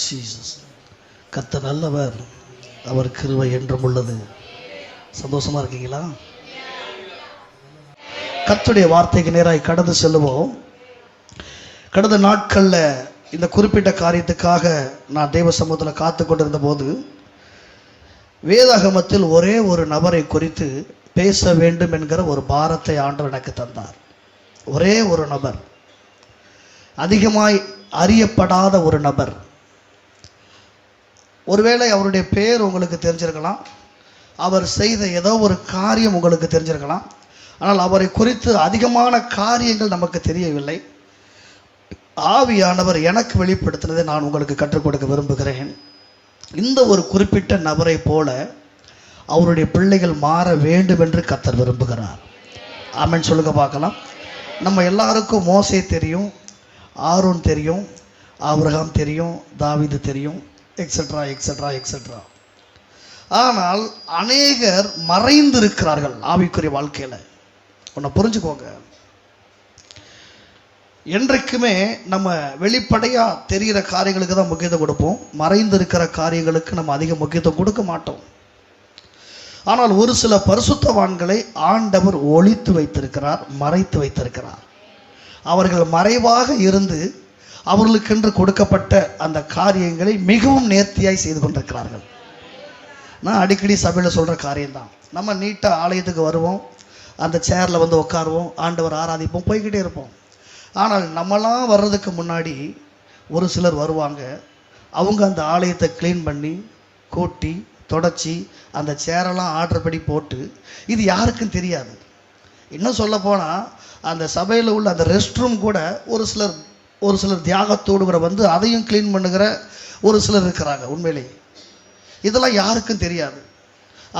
Jesus. கர்த்தர் நல்லவர், அவர் கிருபை என்றும் உள்ளது. சந்தோஷமா இருக்கீங்களா? கர்த்தருடைய வார்த்தைக்கு நேராய் கடந்து செல்லுவோம். கடந்த நாட்கள்ல இந்த குறிப்பிட்ட காரியத்துக்காக நான் தேவ சமூகத்தில் காத்து கொண்டிருந்த போது வேதாகமத்தில் ஒரே ஒரு நபரை குறித்து பேச வேண்டும் என்கிற ஒரு பாரத்தை ஆண்டவர் எனக்கு தந்தார். ஒரே ஒரு நபர், அதிகமாய் அறியப்படாத ஒரு நபர். ஒருவேளை அவருடைய பேர் உங்களுக்கு தெரிஞ்சிருக்கலாம், அவர் செய்த ஏதோ ஒரு காரியம் உங்களுக்கு தெரிஞ்சிருக்கலாம். ஆனால் அவரை குறித்து அதிகமான காரியங்கள் நமக்கு தெரியவில்லை. ஆவியானவர் எனக்கு வெளிப்படுத்தினதை நான் உங்களுக்கு கற்றுக் கொடுக்க விரும்புகிறேன். இந்த ஒரு குறிப்பிட்ட நபரை போல அவருடைய பிள்ளைகள் மாற வேண்டும் என்று கர்த்தர் விரும்புகிறார். ஆமென் சொல்லுங்க பார்க்கலாம். நம்ம எல்லாருக்கும் மோசே தெரியும், ஆரோன் தெரியும், ஆபிரகாம் தெரியும், தாவீது தெரியும், எக்ஸெட்ரா எக்ஸெட்ரா எக்ஸெட்ரா. ஆனால் அநேகர் மறைந்து இருக்கிறார்கள் ஆவிக்குரிய வாழ்க்கையில். ஒன்றை புரிஞ்சுக்கோங்க, என்றைக்குமே நம்ம வெளிப்படையாக தெரிகிற காரியங்களுக்கு தான் முக்கியத்துவம் கொடுப்போம். மறைந்து இருக்கிற காரியங்களுக்கு நம்ம அதிக முக்கியத்துவம் கொடுக்க மாட்டோம். ஆனால் ஒரு சில பரிசுத்தவான்களை ஆண்டவர் ஒளித்து வைத்திருக்கிறார், மறைத்து வைத்திருக்கிறார். அவர்கள் மறைவாக இருந்து அவர்களுக்கென்று கொடுக்கப்பட்ட அந்த காரியங்களை மிகவும் நேர்த்தியாய் செய்து கொண்டிருக்கிறார்கள். நான் அடிக்கடி சபையில் சொல்கிற காரியம்தான். நம்ம நீட்டாக ஆலயத்துக்கு வருவோம், அந்த சேரில் வந்து உட்காருவோம், ஆண்டவர் ஆராதிப்போம், போய்கிட்டே இருப்போம். ஆனால் நம்மளாம் வர்றதுக்கு முன்னாடி ஒரு சிலர் வருவாங்க. அவங்க அந்த ஆலயத்தை க்ளீன் பண்ணி கூட்டி தொடச்சி அந்த சேரெல்லாம் ஆர்டர் படி போட்டு, இது யாருக்கும் தெரியாது. இன்னும் சொல்ல போனால் அந்த சபையில் உள்ள அந்த ரெஸ்ட் ரூம் கூட ஒரு சிலர் தியாகத்தோடு கூட வந்து அதையும் க்ளீன் பண்ணுகிற ஒரு சிலர் இருக்கிறாங்க. உண்மையிலே இதெல்லாம் யாருக்கும் தெரியாது.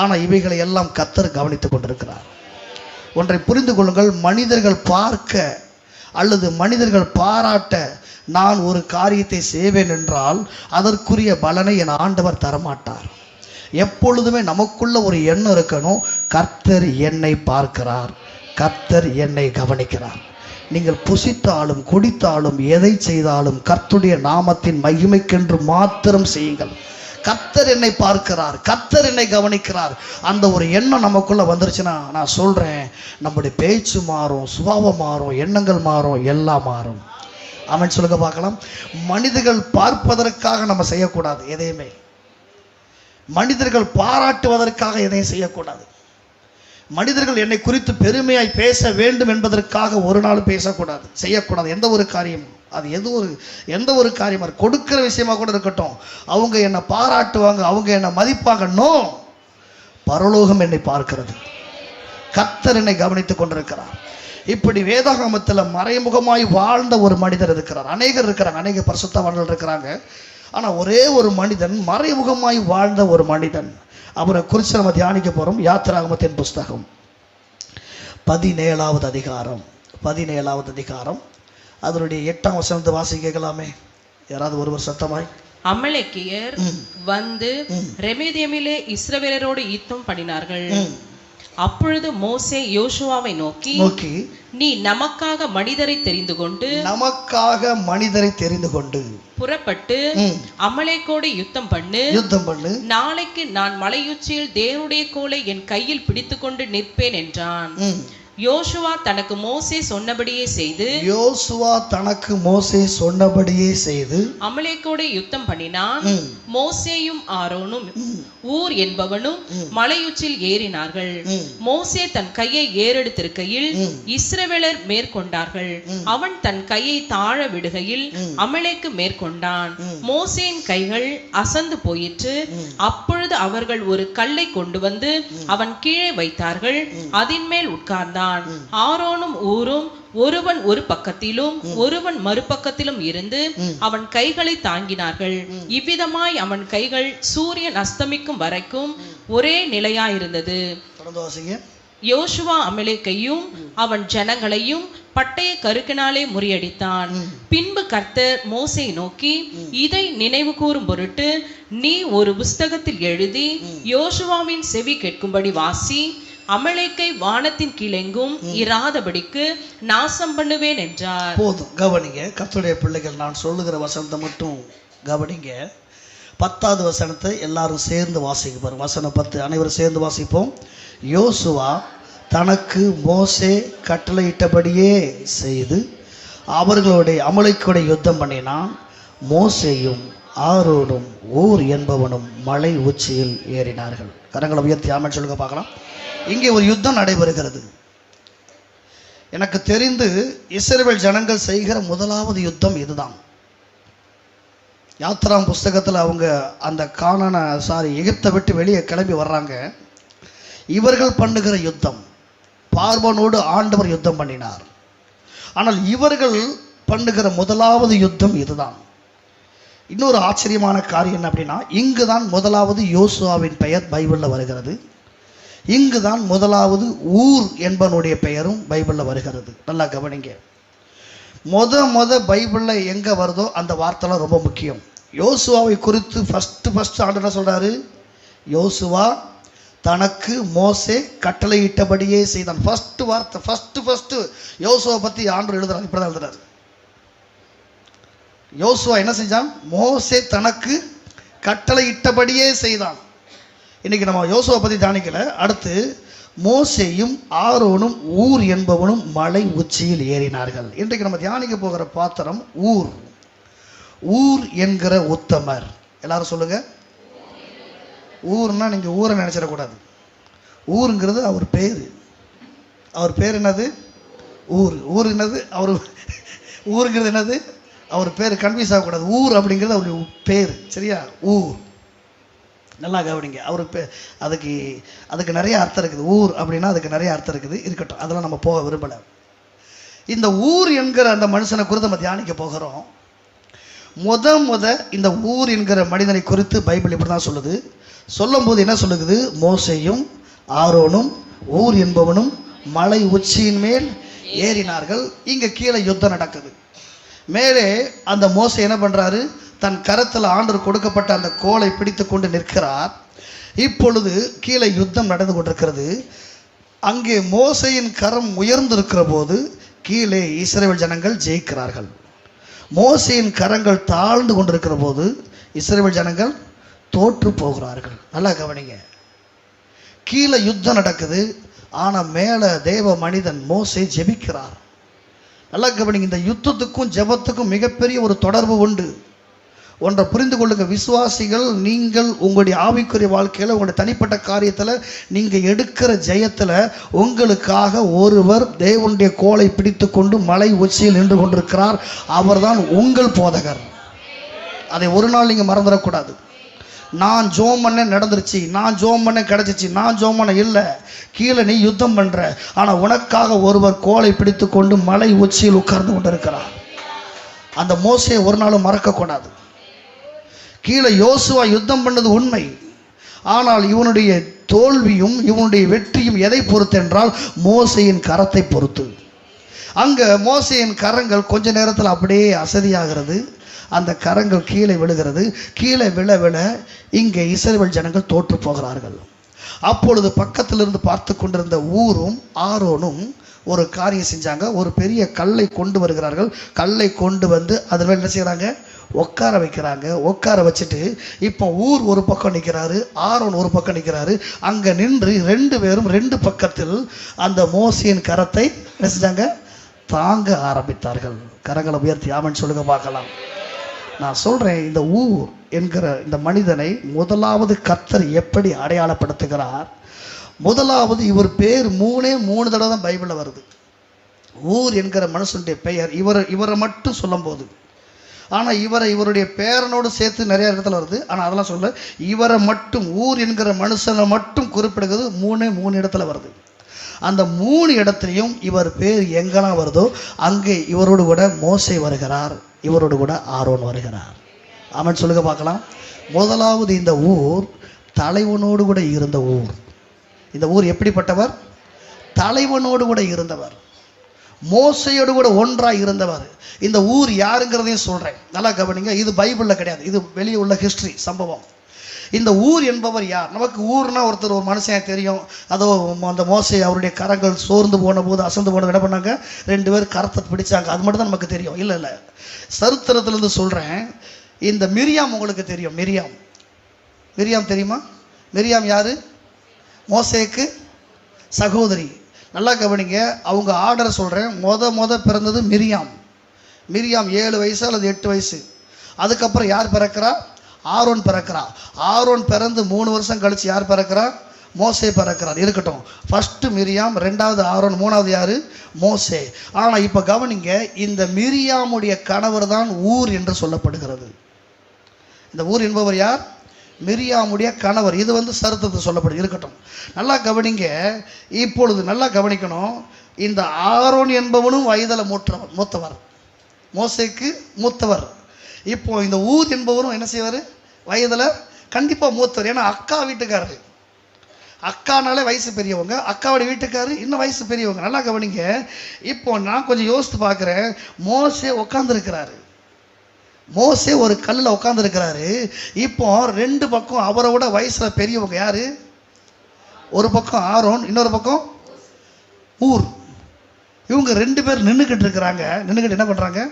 ஆனால் இவைகளை எல்லாம் கர்த்தர் கவனித்து கொண்டிருக்கிறார். ஒன்றை புரிந்து கொள்ளுங்கள், மனிதர்கள் பார்க்க அல்லது மனிதர்கள் பாராட்ட நான் ஒரு காரியத்தை செய்வேன் என்றால் அதற்குரிய பலனை என் ஆண்டவர் தரமாட்டார். எப்பொழுதுமே நமக்குள்ள ஒரு எண்ணம் இருக்கணும், கர்த்தர் என்னை பார்க்கிறார், கர்த்தர் என்னை கவனிக்கிறார். நீங்கள் புசித்தாலும் குடித்தாலும் எதை செய்தாலும் கர்த்தருடைய நாமத்தின் மகிமைக்கென்று மாத்திரம் செய்யுங்கள். கர்த்தர் என்னை பார்க்கிறார், கர்த்தர் என்னை கவனிக்கிறார். அந்த ஒரு எண்ணம் நமக்குள்ள வந்துருச்சுன்னா நான் சொல்றேன், நம்முடைய பேச்சு மாறும், சுபாவம் மாறும், எண்ணங்கள் மாறும், எல்லாம் மாறும். அவன் சொல்லுங்க பார்க்கலாம். மனிதர்கள் பார்ப்பதற்காக நம்ம செய்யக்கூடாது எதையுமே. மனிதர்கள் பாராட்டுவதற்காக எதையும் செய்யக்கூடாது. மனிதர்கள் என்னை குறித்து பெருமையாய் பேச வேண்டும் என்பதற்காக ஒரு நாள் பேசக்கூடாது, செய்யக்கூடாது. எந்த ஒரு காரியமும், அது எந்த ஒரு காரியமா கொடுக்கிற விஷயமா கூட இருக்கட்டும், அவங்க என்னை பாராட்டுவாங்க, அவங்க என்னை மதிப்பாங்க. நோ, பரலோகம் என்னை பார்க்கிறது, கர்த்தர் என்னை கவனித்துக் கொண்டிருக்கிறார். இப்படி வேதாகமத்தில் மறைமுகமாய் வாழ்ந்த ஒரு மனிதர் இருக்கிறார். அநேகர் இருக்கிறாங்க, அநேக பரிசுத்தவான்கள் இருக்கிறாங்க. ஆனால் ஒரே ஒரு மனிதன் மறைமுகமாய் வாழ்ந்த ஒரு மனிதன், அவரை குறித்து நம்ம தியானிக்க போகிறோம். யாத்திராகமத்தின் புஸ்தகம் 17வது அதிகாரம் அதனுடைய 8ஆம் வசனத்தை வாசிக்க கேட்கலாமே? யாராவது ஒருவர் சத்தமாய். அமலேக்கியர் வந்து ரெமேதியமிலே இஸ்ரவேலரோடு யுத்தம் பண்ணினார்கள். அப்பொழுது மோசே யோசுவாவை நோக்கி நீ நமக்காக மனிதரை தெரிந்து கொண்டு புறப்பட்டு அமலேக்கோடு யுத்தம் பண்ணு. நாளைக்கு நான் மலையுச்சியில் தேவனுடைய கோலை என் கையில் பிடித்துக்கொண்டு நிற்பேன் என்றான். யோசுவா தனக்கு மோசே சொன்னபடியே செய்து அமலேக்கோடு யுத்தம் பண்ணினான். மோசேயும் ஆரோனும் ஊர் என்பவனும் மலையுச்சில் ஏறினார்கள். மோசே தன் கையை ஏறெடுத்திருக்கையில் இஸ்ரவேலர் மேற்கொண்டார்கள். அவன் தன் கையை தாழ விடுகையில் அமலேக்கு மேற்கொண்டான். மோசேயின் கைகள் அசந்து போயிற்று. அப்பொழுது அவர்கள் ஒரு கல்லை கொண்டு வந்து அவன் கீழே வைத்தார்கள், அதின் மேல் உட்கார்ந்தான். ஆரோனும் ஊரும் ஒருவன் ஒரு பக்கத்திலும் ஒருவன் மறுபக்கத்திலும் இருந்து அவன் கைகளை தாங்கினார்கள். இவ்விதமாய் அவன் கைகள் சூரியன் அஸ்தமிக்கும் வரைக்கும் ஒரே நிலையாயிருந்தது. யோசுவா அமலேக்கையும் அவன் ஜனங்களையும் பட்டய கருக்கினாலே முறியடித்தான். பின்பு கர்த்தர் மோசே நோக்கி, இதை நினைவு கூறும் பொருட்டு நீ ஒரு புஸ்தகத்தில் எழுதி யோசுவாவின் செவி கேட்கும்படி வாசி. அமலேக்கை வானத்தின் கீழெங்கும் இராதபடிக்கு நாசம் பண்ணுவேன் என்றார். போதும், கவனிங்க கர்த்தருடைய பிள்ளைகள், நான் சொல்லுகிற வசனத்தை மட்டும் கவனிங்க, 10வது வசனத்தை எல்லாரும் சேர்ந்து வாசிக்க பாருங்க. வசனம் 10 அனைவரும் சேர்ந்து வாசிப்போம். யோசுவா தனக்கு மோசே கட்டளையிட்டபடியே செய்து அவர்களுடைய அமலேக்கோடே யுத்தம் பண்ணினான். மோசேயும் ஆரோனும் ஊர் என்பவனும் மலை உச்சியில் ஏறினார்கள். கரங்களை உயர்த்தி ஆமென் சொல்லுங்க பார்க்கலாம். இங்கே ஒரு யுத்தம் நடைபெறுகிறது. எனக்கு தெரிந்து இஸ்ரவேல் ஜனங்கள் செய்கிற முதலாவது யுத்தம் இதுதான். யாத்ராம் புஸ்தகத்தில் அவங்க அந்த எகிப்தை விட்டு வெளியே கிளம்பி வர்றாங்க. இவர்கள் பண்ணுகிற யுத்தம், பார்வோனோடு ஆண்டவர் யுத்தம் பண்ணினார். ஆனால் இவர்கள் பண்ணுகிற முதலாவது யுத்தம் இதுதான். இன்னொரு ஆச்சரியமான காரியம் என்ன அப்படின்னா, இங்கு தான் முதலாவது யோசுவாவின் பெயர் பைபிளில் வருகிறது. இங்கு தான் முதலாவது ஊர் என்பவனுடைய பெயரும் பைபிளில் வருகிறது. நல்லா கவனிங்க. முத பைபிளில் எங்கே வருதோ அந்த வார்த்தைலாம் ரொம்ப முக்கியம். யோசுவாவை குறித்து ஃபஸ்ட்டு ஆண்டு என்ன சொல்கிறாரு? யோசுவா தனக்கு மோசே கட்டளையிட்டபடியே செய்தான். ஃபஸ்ட்டு வார்த்தை, ஃபஸ்ட்டு யோசுவா பற்றி ஆண்டு எழுதுறாரு. இப்படி தான் எழுதுறாரு. யோசுவா என்ன செஞ்சான்? மோசே தனக்கு கட்டளையிட்டபடியே செய்தான். இன்னைக்கு நம்ம யோசுவா பற்றி தியானிக்கல. அடுத்து மோசேயும் ஆரோனும் ஊர் என்பவனும் மலை உச்சியில் ஏறினார்கள். இன்றைக்கு நம்ம தியானிக்க போகிற பாத்திரம் ஊர். ஊர் என்கிற உத்தமர். எல்லாரும் சொல்லுங்க. ஊர்னா நீங்கள் ஊரை நினைச்சிடக்கூடாது. ஊருங்கிறது அவர் பேர். அவர் பேர் என்னது? ஊர் என்னது? அவர் ஊருங்கிறது என்னது? அவர் பேர். கன்ஃபியூஸ் ஆகக்கூடாது. ஊர் அப்படிங்கிறது அவருடைய பேர். சரியா? ஊர். நல்லா கவனிங்க. அவருக்கு அதுக்கு நிறைய அர்த்தம் இருக்குது. ஊர் அப்படின்னா அதுக்கு நிறைய அர்த்தம் இருக்குது. இருக்கட்டும், அதெல்லாம் நம்ம போக விரும்பலை. இந்த ஊர் என்கிற அந்த மனுஷனை குறித்து நம்ம தியானிக்க போகிறோம். முத இந்த ஊர் என்கிற மனிதனை குறித்து பைபிள் இப்படி தான் சொல்லுது. சொல்லும் போது என்ன சொல்லுது? மோசேயும் ஆரோனும் ஊர் என்பவனும் மலை உச்சியின் மேல் ஏறினார்கள். இங்கே கீழே யுத்தம் நடக்குது. மேலே அந்த மோசே என்ன பண்ணுறாரு? தன் கரத்தில் ஆண்டவர் கொடுக்கப்பட்ட அந்த கோலை பிடித்து கொண்டு நிற்கிறார். இப்பொழுது கீழே யுத்தம் நடந்து கொண்டிருக்கிறது. அங்கே மோசையின் கரம் உயர்ந்திருக்கிற போது கீழே இஸ்ரவேல் ஜனங்கள் ஜெயிக்கிறார்கள். மோசையின் கரங்கள் தாழ்ந்து கொண்டிருக்கிற போது இஸ்ரவேல் ஜனங்கள் தோற்று போகிறார்கள். நல்லா கவனிங்க. கீழே யுத்தம் நடக்குது. ஆனால் மேலே தேவ மனிதன் மோசே ஜெபிக்கிறார். நல்லா கவனிங்க. இந்த யுத்தத்துக்கும் ஜெபத்துக்கும் மிகப்பெரிய ஒரு தொடர்பு உண்டு. ஒன்றை புரிந்து கொள்ளுங்க விசுவாசிகள், நீங்கள் உங்களுடைய ஆவிக்குரிய வாழ்க்கையில் உங்களுடைய தனிப்பட்ட காரியத்தில் நீங்கள் எடுக்கிற ஜெயத்தில் உங்களுக்காக ஒருவர் தேவனுடைய கோலை பிடித்து கொண்டு மலை உச்சியில் நின்று கொண்டிருக்கிறார். அவர்தான் உங்கள் போதகர். அதை ஒரு நாள் நீங்கள் மறந்துடக்கூடாது. நான் ஜோம் பண்ண நடந்துருச்சு, நான் ஜோம் பண்ண கிடச்சிச்சு, நான் ஜோம் பண்ண இல்லை. கீழே நீ யுத்தம் பண்ணுற, ஆனால் உனக்காக ஒருவர் கோலை பிடித்து கொண்டு மலை உச்சியில் உட்கார்ந்து கொண்டு இருக்கிறார். அந்த மோசையை ஒரு நாளும் மறக்கக்கூடாது. கீழே யோசுவா யுத்தம் பண்ணது உண்மை. ஆனால் இவனுடைய தோல்வியும் இவனுடைய வெற்றியும் எதை பொறுத்து என்றால் மோசையின் கரத்தை பொறுத்து. அங்கே மோசையின் கரங்கள் கொஞ்ச நேரத்தில் அப்படியே அசதியாகிறது. அந்த கரங்கள் கீழே விழுகிறது. கீழே விழ இங்கே இஸ்ரவேல் ஜனங்கள் தோற்று போகிறார்கள். அப்பொழுது பக்கத்திலிருந்து பார்த்து கொண்டிருந்த ஊரும் ஆரோனும் ஒரு காரியம் செஞ்சாங்க. ஒரு பெரிய கல்லை கொண்டு வருகிறார்கள். கல்லை கொண்டு வந்து அதில் என்ன செய்கிறாங்க? உட்கார வைக்கிறாங்க. உட்கார வச்சுட்டு இப்போ ஊர் ஒரு பக்கம் நிற்கிறாரு, ஆரோன் ஒரு பக்கம் நிற்கிறாரு. அங்கே நின்று ரெண்டு பேரும் ரெண்டு பக்கத்தில் அந்த மோசையின் கரத்தை என்ன செஞ்சாங்க? தாங்க ஆரம்பித்தார்கள். கரங்களை உயர்த்தி ஆமென் சொல்லுங்க பார்க்கலாம். நான் சொல்கிறேன், இந்த ஊர் என்கிற இந்த மனிதனை முதலாவது கர்த்தர் எப்படி அடையாளப்படுத்துகிறார்? முதலாவது இவர் பேர் மூணு தடவை தான் பைபிளில் வருது. ஊர் என்கிற மனுஷனுடைய பெயர் இவரை மட்டும் சொல்லும் போது, ஆனால் இவருடைய பேரனோடு சேர்த்து நிறைய இடத்துல வருது. ஆனால் அதெல்லாம் சொல்ல, இவரை மட்டும் ஊர் என்கிற மனுஷனை மட்டும் குறிப்பிடுகிறது மூணு இடத்துல வருது. அந்த 3 இடத்துலையும் இவர் பேர் எங்கெல்லாம் வருதோ அங்கே இவரோடு கூட மோசே வருகிறார், இவரோடு கூட ஆரோன் வருகிறார். ஆமென் சொல்லுங்க பார்க்கலாம். முதலாவது இந்த ஊர் தலைவனோடு கூட இருந்த ஊர். இந்த ஊர் எப்படிப்பட்டவர்? தலைவனோடு கூட இருந்தவர், மோசையோடு கூட ஒன்றாக இருந்தவர். இந்த ஊர் யாருங்கிறதையும் சொல்கிறேன், நல்லா கவனிங்க. இது பைபிளில் கிடையாது, இது வெளியே உள்ள ஹிஸ்ட்ரி சம்பவம். இந்த ஊர் என்பவர் யார்? நமக்கு ஊர்னா ஒருத்தர் ஒரு மனுஷன் தெரியும். அதோ அந்த மோசை அவருடைய கரங்கள் சோர்ந்து போன போது அசந்து போனது என்ன பண்ணாங்க? 2 பேர் கரத்தை பிடிச்சாங்க. அது மட்டும் தான் நமக்கு தெரியும். இல்லை சரித்திரத்திலேருந்து சொல்கிறேன். இந்த மிரியாம் உங்களுக்கு தெரியும். மிரியாம் தெரியுமா? மிரியாம் யாரு? மோசேக்கு சகோதரி. நல்லா கவனிங்க, அவங்க ஆர்டர் சொல்கிறேன். முத பிறந்தது மிரியாம் 7 வயசு அல்லது 8 வயசு. அதுக்கப்புறம் யார் பிறக்கிறா? ஆரோன் பிறக்கிறா. ஆரோன் பிறந்து 3 வருஷம் கழிச்சு யார் பிறக்கிறா? மோசே பிறக்கிறார். இருக்கட்டும், ஃபர்ஸ்ட் மிரியாம், 2வது ஆரோன், 3வது யாரு? மோசே. ஆனால் இப்போ கவனிங்க, இந்த மிரியாமுடைய கணவர் தான் ஊர் என்று சொல்லப்படுகிறது. இந்த ஊர் என்பவர் யார்? மிரியாமுடைய கணவர். இது சரித்திரத்தை சொல்லப்படுது. இருக்கட்டும், நல்லா கவனிங்க. இப்பொழுது நல்லா கவனிக்கணும். இந்த ஆரோன் என்பவனும் வயதில் மூத்தவர், மோசேக்கு மூத்தவர். இப்போ இந்த ஊர் என்பவரும் என்ன செய்வார்? வயதில் கண்டிப்பாக மூத்தவர். ஏன்னா அக்கா வீட்டுக்காரரு, அக்கானாலே வயசு பெரியவங்க, அக்காவோட வீட்டுக்காரரு இன்னும் வயசு பெரியவங்க. நல்லா கவனிங்க. இப்போ நான் கொஞ்சம் யோசித்து பார்க்குறேன். மோசே உட்காந்துருக்கிறாரு, மோசே ஒரு கல்லில் உட்காந்துருக்கிறாரு. இப்போ 2 பக்கம் அவரை விட வயசில் பெரியவங்க யாரு? ஒரு பக்கம் ஆரோன், இன்னொரு பக்கம் ஊர். இவங்க 2 பேர் நின்றுக்கிட்டு இருக்கிறாங்க. நின்றுக்கிட்டு என்ன பண்ணுறாங்க?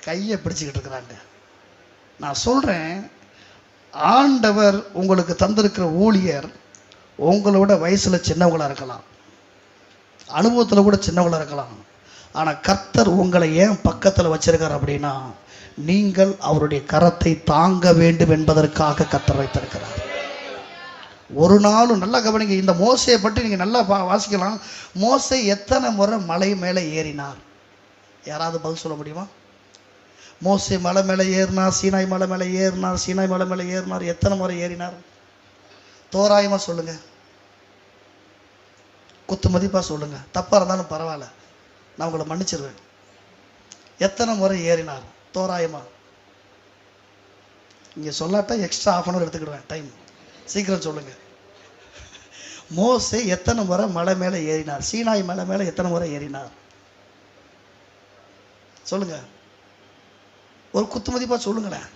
கையை பிடிச்சிக்கிட்டு இருக்கிறாங்க. நான் சொல்கிறேன், ஆண்டவர் உங்களுக்கு தந்திருக்கிற ஊழியர் உங்களோட வயசில் சின்னவங்களாக இருக்கலாம், அனுபவத்தில் கூட சின்னவங்களாக இருக்கலாம். ஆனால் கர்த்தர் உங்களை ஏன் பக்கத்தில் வச்சிருக்கார் அப்படின்னா, நீங்கள் அவருடைய கரத்தை தாங்க வேண்டும் என்பதற்காக கர்த்தர் வைத்திருக்கிறார். ஒரு நாளும் நல்லா கவனிங்க. இந்த மோசையை பற்றி நீங்கள் நல்லா வாசிக்கலாம். மோசே எத்தனை முறை மலை மேலே ஏறினார்? யாராவது பதில் சொல்ல முடியுமா? மோசே மலை மேலே ஏறினார், சீனாய் மலை மேலே ஏறினார், சீனாய் மலை மேலே ஏறினார். எத்தனை முறை ஏறினார்? தோராயமாக சொல்லுங்க, குத்து மதிப்பாக சொல்லுங்க. தப்பாக இருந்தாலும் பரவாயில்ல, நான் உங்களை மன்னிச்சிருவேன். எத்தனை முறை ஏறினார் தோராயமா? இங்கே சொல்லாட்டா எக்ஸ்ட்ரா ½ hour எடுத்துக்கிடுவேன் டைம். சீக்கிரம் சொல்லுங்க. மோசே எத்தனை முறை மலை மேலே ஏறினார்? சீனாய் மலை மேலே எத்தனை முறை ஏறினார்? சொல்லுங்க, ஒரு குத்து மதிப்பா சொல்லுங்களேன்.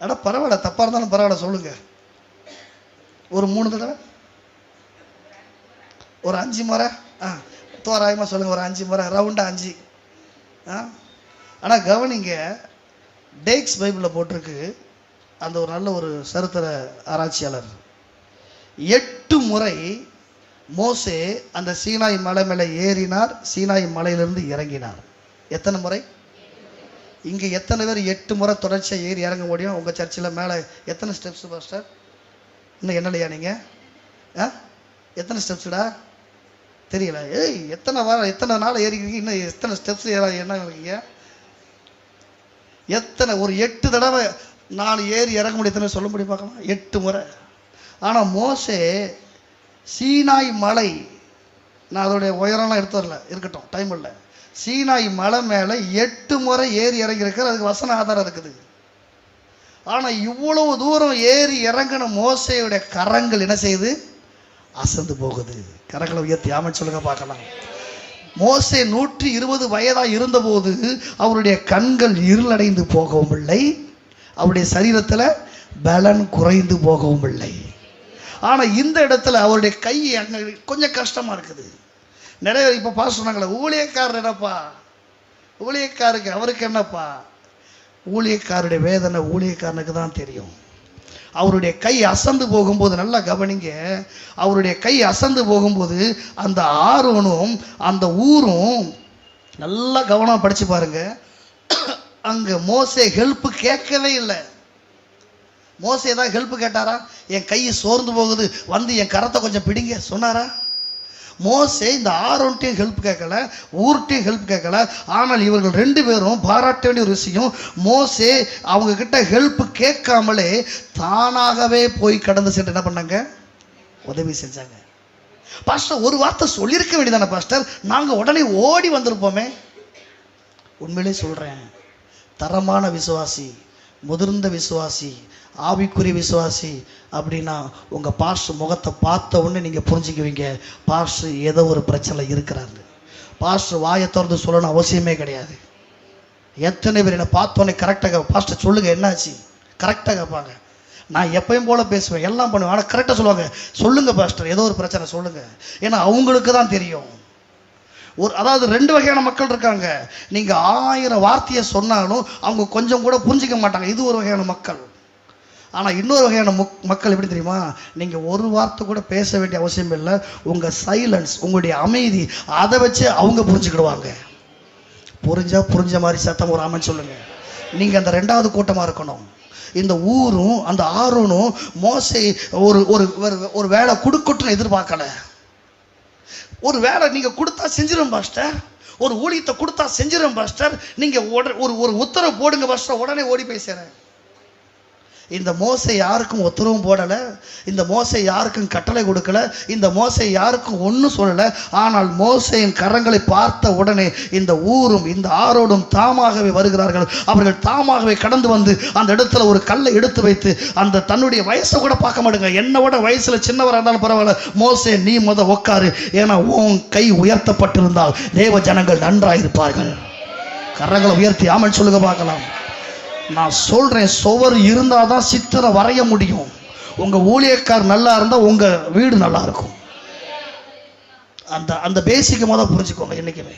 அட பரவாயில்ல, தப்பா இருந்தாலும் பரவாயில்ல, சொல்லுங்க. ஒரு 3 தடவை, ஒரு 5 முறை, தோராயமா சொல்லுங்க. ஒரு 5 முறை, ரவுண்டா 5. ஆனால் கவனிங்க, டேக்ஸ் பைபிளில் போட்டிருக்கு. அந்த ஒரு நல்ல ஒரு சரித்திர ஆராய்ச்சியாளர் 8 முறை மோசே அந்த சீனாய் மலை மேலே ஏறினார், சீனாய் மலையிலிருந்து இறங்கினார். எத்தனை முறை? இங்கே எத்தனை பேர் 8 முறை தொடர்ச்சியாக ஏறி இறங்க முடியும்? உங்கள் சர்ச்சில் மேலே எத்தனை ஸ்டெப்ஸ் பாஸ்டர்? இன்னும் என்னலையா நீங்கள்? எத்தனை ஸ்டெப்ஸுடா தெரியல. எத்தனை நாள் ஏறிக்கிறீங்க? இன்னும் எத்தனை ஸ்டெப்ஸ் என்ன இருக்கீங்க? எத்தனை? ஒரு 8 தடவை நான் ஏறி இறங்க முடியும். எத்தனை சொல்ல முடியும் பார்க்கலாம்? 8 முறை. ஆனால் மோசே சீனாய் மலை, நான் அதோடைய உயரம்லாம் எடுத்து வரல, இருக்கட்டும், டைம் இல்லை. சீனாய் மலை மேலே 8 முறை ஏறி இறங்கியிருக்கார். அதுக்கு வசன ஆதாரம் இருக்குது. ஆனால் இவ்வளவு தூரம் ஏறி இறங்கின மோசையுடைய கரங்கள் என்ன செய்யுது? அசந்து போகுது. கரங்களை உயர்த்தி ஆமென் சொல்லுங்க பார்க்கலாம். மோசே 120 வயதாக இருந்தபோது அவருடைய கண்கள் இருளடைந்து போகவும் இல்லை, அவருடைய சரீரத்தில் பலன் குறைந்து போகவும் இல்லை. ஆனால் இந்த இடத்துல அவருடைய கை அங்கே கொஞ்சம் கஷ்டமாக இருக்குது. நிறைய இப்போ பாஸ் சொன்னாங்களே, ஊழியக்காரர் என்னப்பா, ஊழியக்காருக்கு அவருக்கு என்னப்பா? ஊழியக்காருடைய வேதனை ஊழியக்காரனுக்கு தான் தெரியும். அவருடைய கை அசந்து போகும்போது, நல்லா கவனிங்க, அவருடைய கை அசந்து போகும்போது அந்த ஆரோனும் அந்த ஊரும், நல்லா கவனமாக படித்து பாருங்க, அங்கே மோசே ஹெல்ப்பு கேட்கவே இல்லை. மோசே தான் ஹெல்ப் கேட்டாரா? என் கை சோர்ந்து போகுது, வந்து என் கரத்தை கொஞ்சம் பிடிங்க சொன்னாரா? மோசே இந்த ஆரோன்ட்டையும் ஹெல்ப் கேட்கல, ஊர்ட்டையும் ஹெல்ப் கேட்கல. ஆனால் இவர்கள் 2 பேரும் பாராட்ட வேண்டிய ஒரு விஷயம், மோசே அவங்க கிட்ட ஹெல்ப் கேட்காமலே தானாகவே போய் கடந்து சென்று என்ன பண்ணாங்க? உதவி செஞ்சாங்க. பாஸ்டர் ஒரு வார்த்தை சொல்லியிருக்க வேண்டியதானே பாஸ்டர், நாங்கள் உடனே ஓடி வந்திருப்போமே. உண்மையிலே சொல்கிறேன், தரமான விசுவாசி, முதிர்ந்த விசுவாசி, ஆவிக்குரிய விசுவாசி அப்படின்னா உங்கள் பாஸ்டர் முகத்தை பார்த்த உடனே நீங்கள் புரிஞ்சுக்குவீங்க, பாஸ்டர் ஏதோ ஒரு பிரச்சனை இருக்கிறாரு. பாஸ்டர் வாயை திறந்து சொல்லணும் அவசியமே கிடையாது. எத்தனை பேர் என்னை பார்த்தோன்னே கரெக்டாக பாஸ்டர் சொல்லுங்கள் என்னாச்சு, கரெக்டாக கேட்பாங்க. நான் எப்பயும் போல் பேசுவேன், எல்லாம் பண்ணுவேன், ஆனால் கரெக்டாக சொல்லுவாங்க, சொல்லுங்கள் பாஸ்டர் ஏதோ ஒரு பிரச்சனை சொல்லுங்கள். ஏன்னா அவங்களுக்கு தான் தெரியும். அதாவது 2 வகையான மக்கள் இருக்காங்க. நீங்க 1000 வார்த்தையை சொன்னாலும் அவங்க கொஞ்சம் கூட புரிஞ்சிக்க மாட்டாங்க. இது ஒரு வகையான மக்கள். ஆனா இன்னொரு வகையான மக்கள் எப்படி தெரியுமா? நீங்க ஒரு வார்த்தை கூட பேச வேண்டிய அவசியம் இல்லை. உங்க சைலன்ஸ், உங்களுடைய அமைதி, அதை வச்சு அவங்க புரிஞ்சுக்கிடுவாங்க. புரிஞ்ச மாதிரி சத்தம் ஒரு ஆமென் சொல்லுங்க. நீங்க அந்த 2வது கூட்டமா இருக்கணும். இந்த ஊரும் அந்த ஆரோனும் மோசே ஒரு வேலை கொடுக்கட்டும் எதிர்பார்க்கல. ஒரு வேலை நீங்க கொடுத்தா செஞ்சிடும் பாஸ்டர், ஒரு ஊழியத்தை கொடுத்தா செஞ்சிடும் பாஸ்டர், நீங்க ஒரு உத்தரவு போடுங்க பாஸ்டர், உடனே ஓடி போய் சேரேன். இந்த மோசே யாருக்கும் உத்தரவும் போடல, இந்த மோசே யாருக்கும் கட்டளை கொடுக்கல, இந்த மோசே யாருக்கும் ஒன்றும் சொல்லல. ஆனால் மோசேயின் கரங்களை பார்த்த உடனே இந்த ஊரும் இந்த ஆரோடும் தாமாகவே வருகிறார்கள். அவர்கள் தாமாகவே கடந்து வந்து அந்த இடத்துல ஒரு கல்லை எடுத்து வைத்து, அந்த தன்னுடைய வயசை கூட பார்க்க மாட்டேங்க, என்னோட வயசுல சின்னவராக இருந்தாலும் பரவாயில்ல, மோசே நீ உட்காரு, ஏன்னா உன் கை உயர்த்தப்பட்டிருந்தால் தேவ ஜனங்கள் நன்றாயிருப்பார்கள். கரங்களை உயர்த்தி ஆமென் சொல்லுங்க பார்க்கலாம். நான் சொல்றேன், சுவர் இருந்தாதான் சித்திரம் வரைய முடியும். உங்க ஊழியக்கார் நல்லா இருந்தா உங்க வீடு நல்லா இருக்கும். அந்த பேசிக்க முதல் புரிஞ்சுக்கோங்க. என்னைக்குமே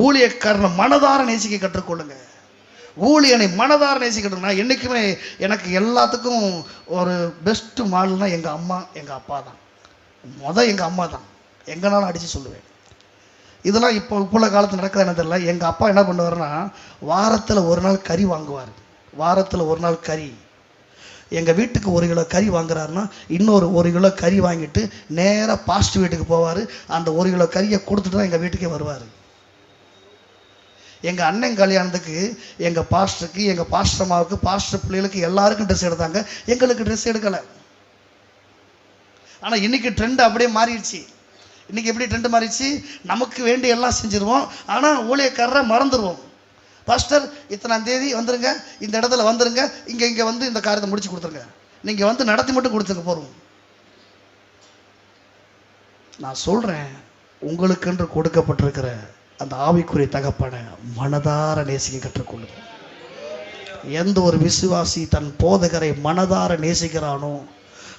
ஊழியக்காரனை மனதார நேசிக்க கற்றுக்கொள்ளுங்க. ஊழியனை மனதார நேசிக்கணும். நான் என்னைக்குமே எனக்கு எல்லாத்துக்கும் ஒரு பெஸ்ட் மால்னா எங்க அம்மா எங்க அப்பா தான். எங்க அம்மா தான். எங்கனாலும் அடிச்சு சொல்லுவேன். இதெல்லாம் இப்போ உள்ள காலத்தில் நடக்குது என்ன தெரியல. எங்கள் அப்பா என்ன பண்ணுவாருன்னா, வாரத்தில் ஒரு நாள் கறி வாங்குவார். வாரத்தில் ஒரு நாள் கறி. எங்கள் வீட்டுக்கு 1 கிலோ கறி வாங்குறாருன்னா இன்னொரு 1 கிலோ கறி வாங்கிட்டு நேராக பாஸ்டர் வீட்டுக்கு போவார். அந்த 1 கிலோ கறியை கொடுத்துட்டு தான் எங்கள் வீட்டுக்கே வருவார். எங்கள் அண்ணன் கல்யாணத்துக்கு எங்கள் பாஸ்டருக்கு, எங்கள் பாஸ்டர் அம்மாவுக்கு, பாஸ்டர் பிள்ளைகளுக்கு எல்லாருக்கும் ட்ரெஸ் எடுத்தாங்க. எங்களுக்கு ட்ரெஸ் எடுக்கலை. ஆனால் இன்னைக்கு ட்ரெண்ட் அப்படியே மாறிடுச்சு. இன்னைக்கு எப்படி ட்ரெண்ட் மாறிடுச்சு? நமக்கு வேண்டிய எல்லாம் செஞ்சிருவோம், ஆனால் ஊழியக்காரரை மறந்துடுவோம். பாஸ்டர் இத்தனாம் தேதி வந்துருங்க, இந்த இடத்துல வந்துருங்க, இங்கே வந்து இந்த காரியத்தை முடிச்சு கொடுத்துருங்க, நீங்கள் வந்து நடத்தி மட்டும் கொடுத்துருங்க போகிறோம். நான் சொல்கிறேன், உங்களுக்கென்று கொடுக்கப்பட்டிருக்கிற அந்த ஆவிக்குரிய தகப்பனை மனதார நேசிக்க கற்றுக்கொள்ளுங்க. எந்த ஒரு விசுவாசி தன் போதகரை மனதார நேசிக்கிறானோ,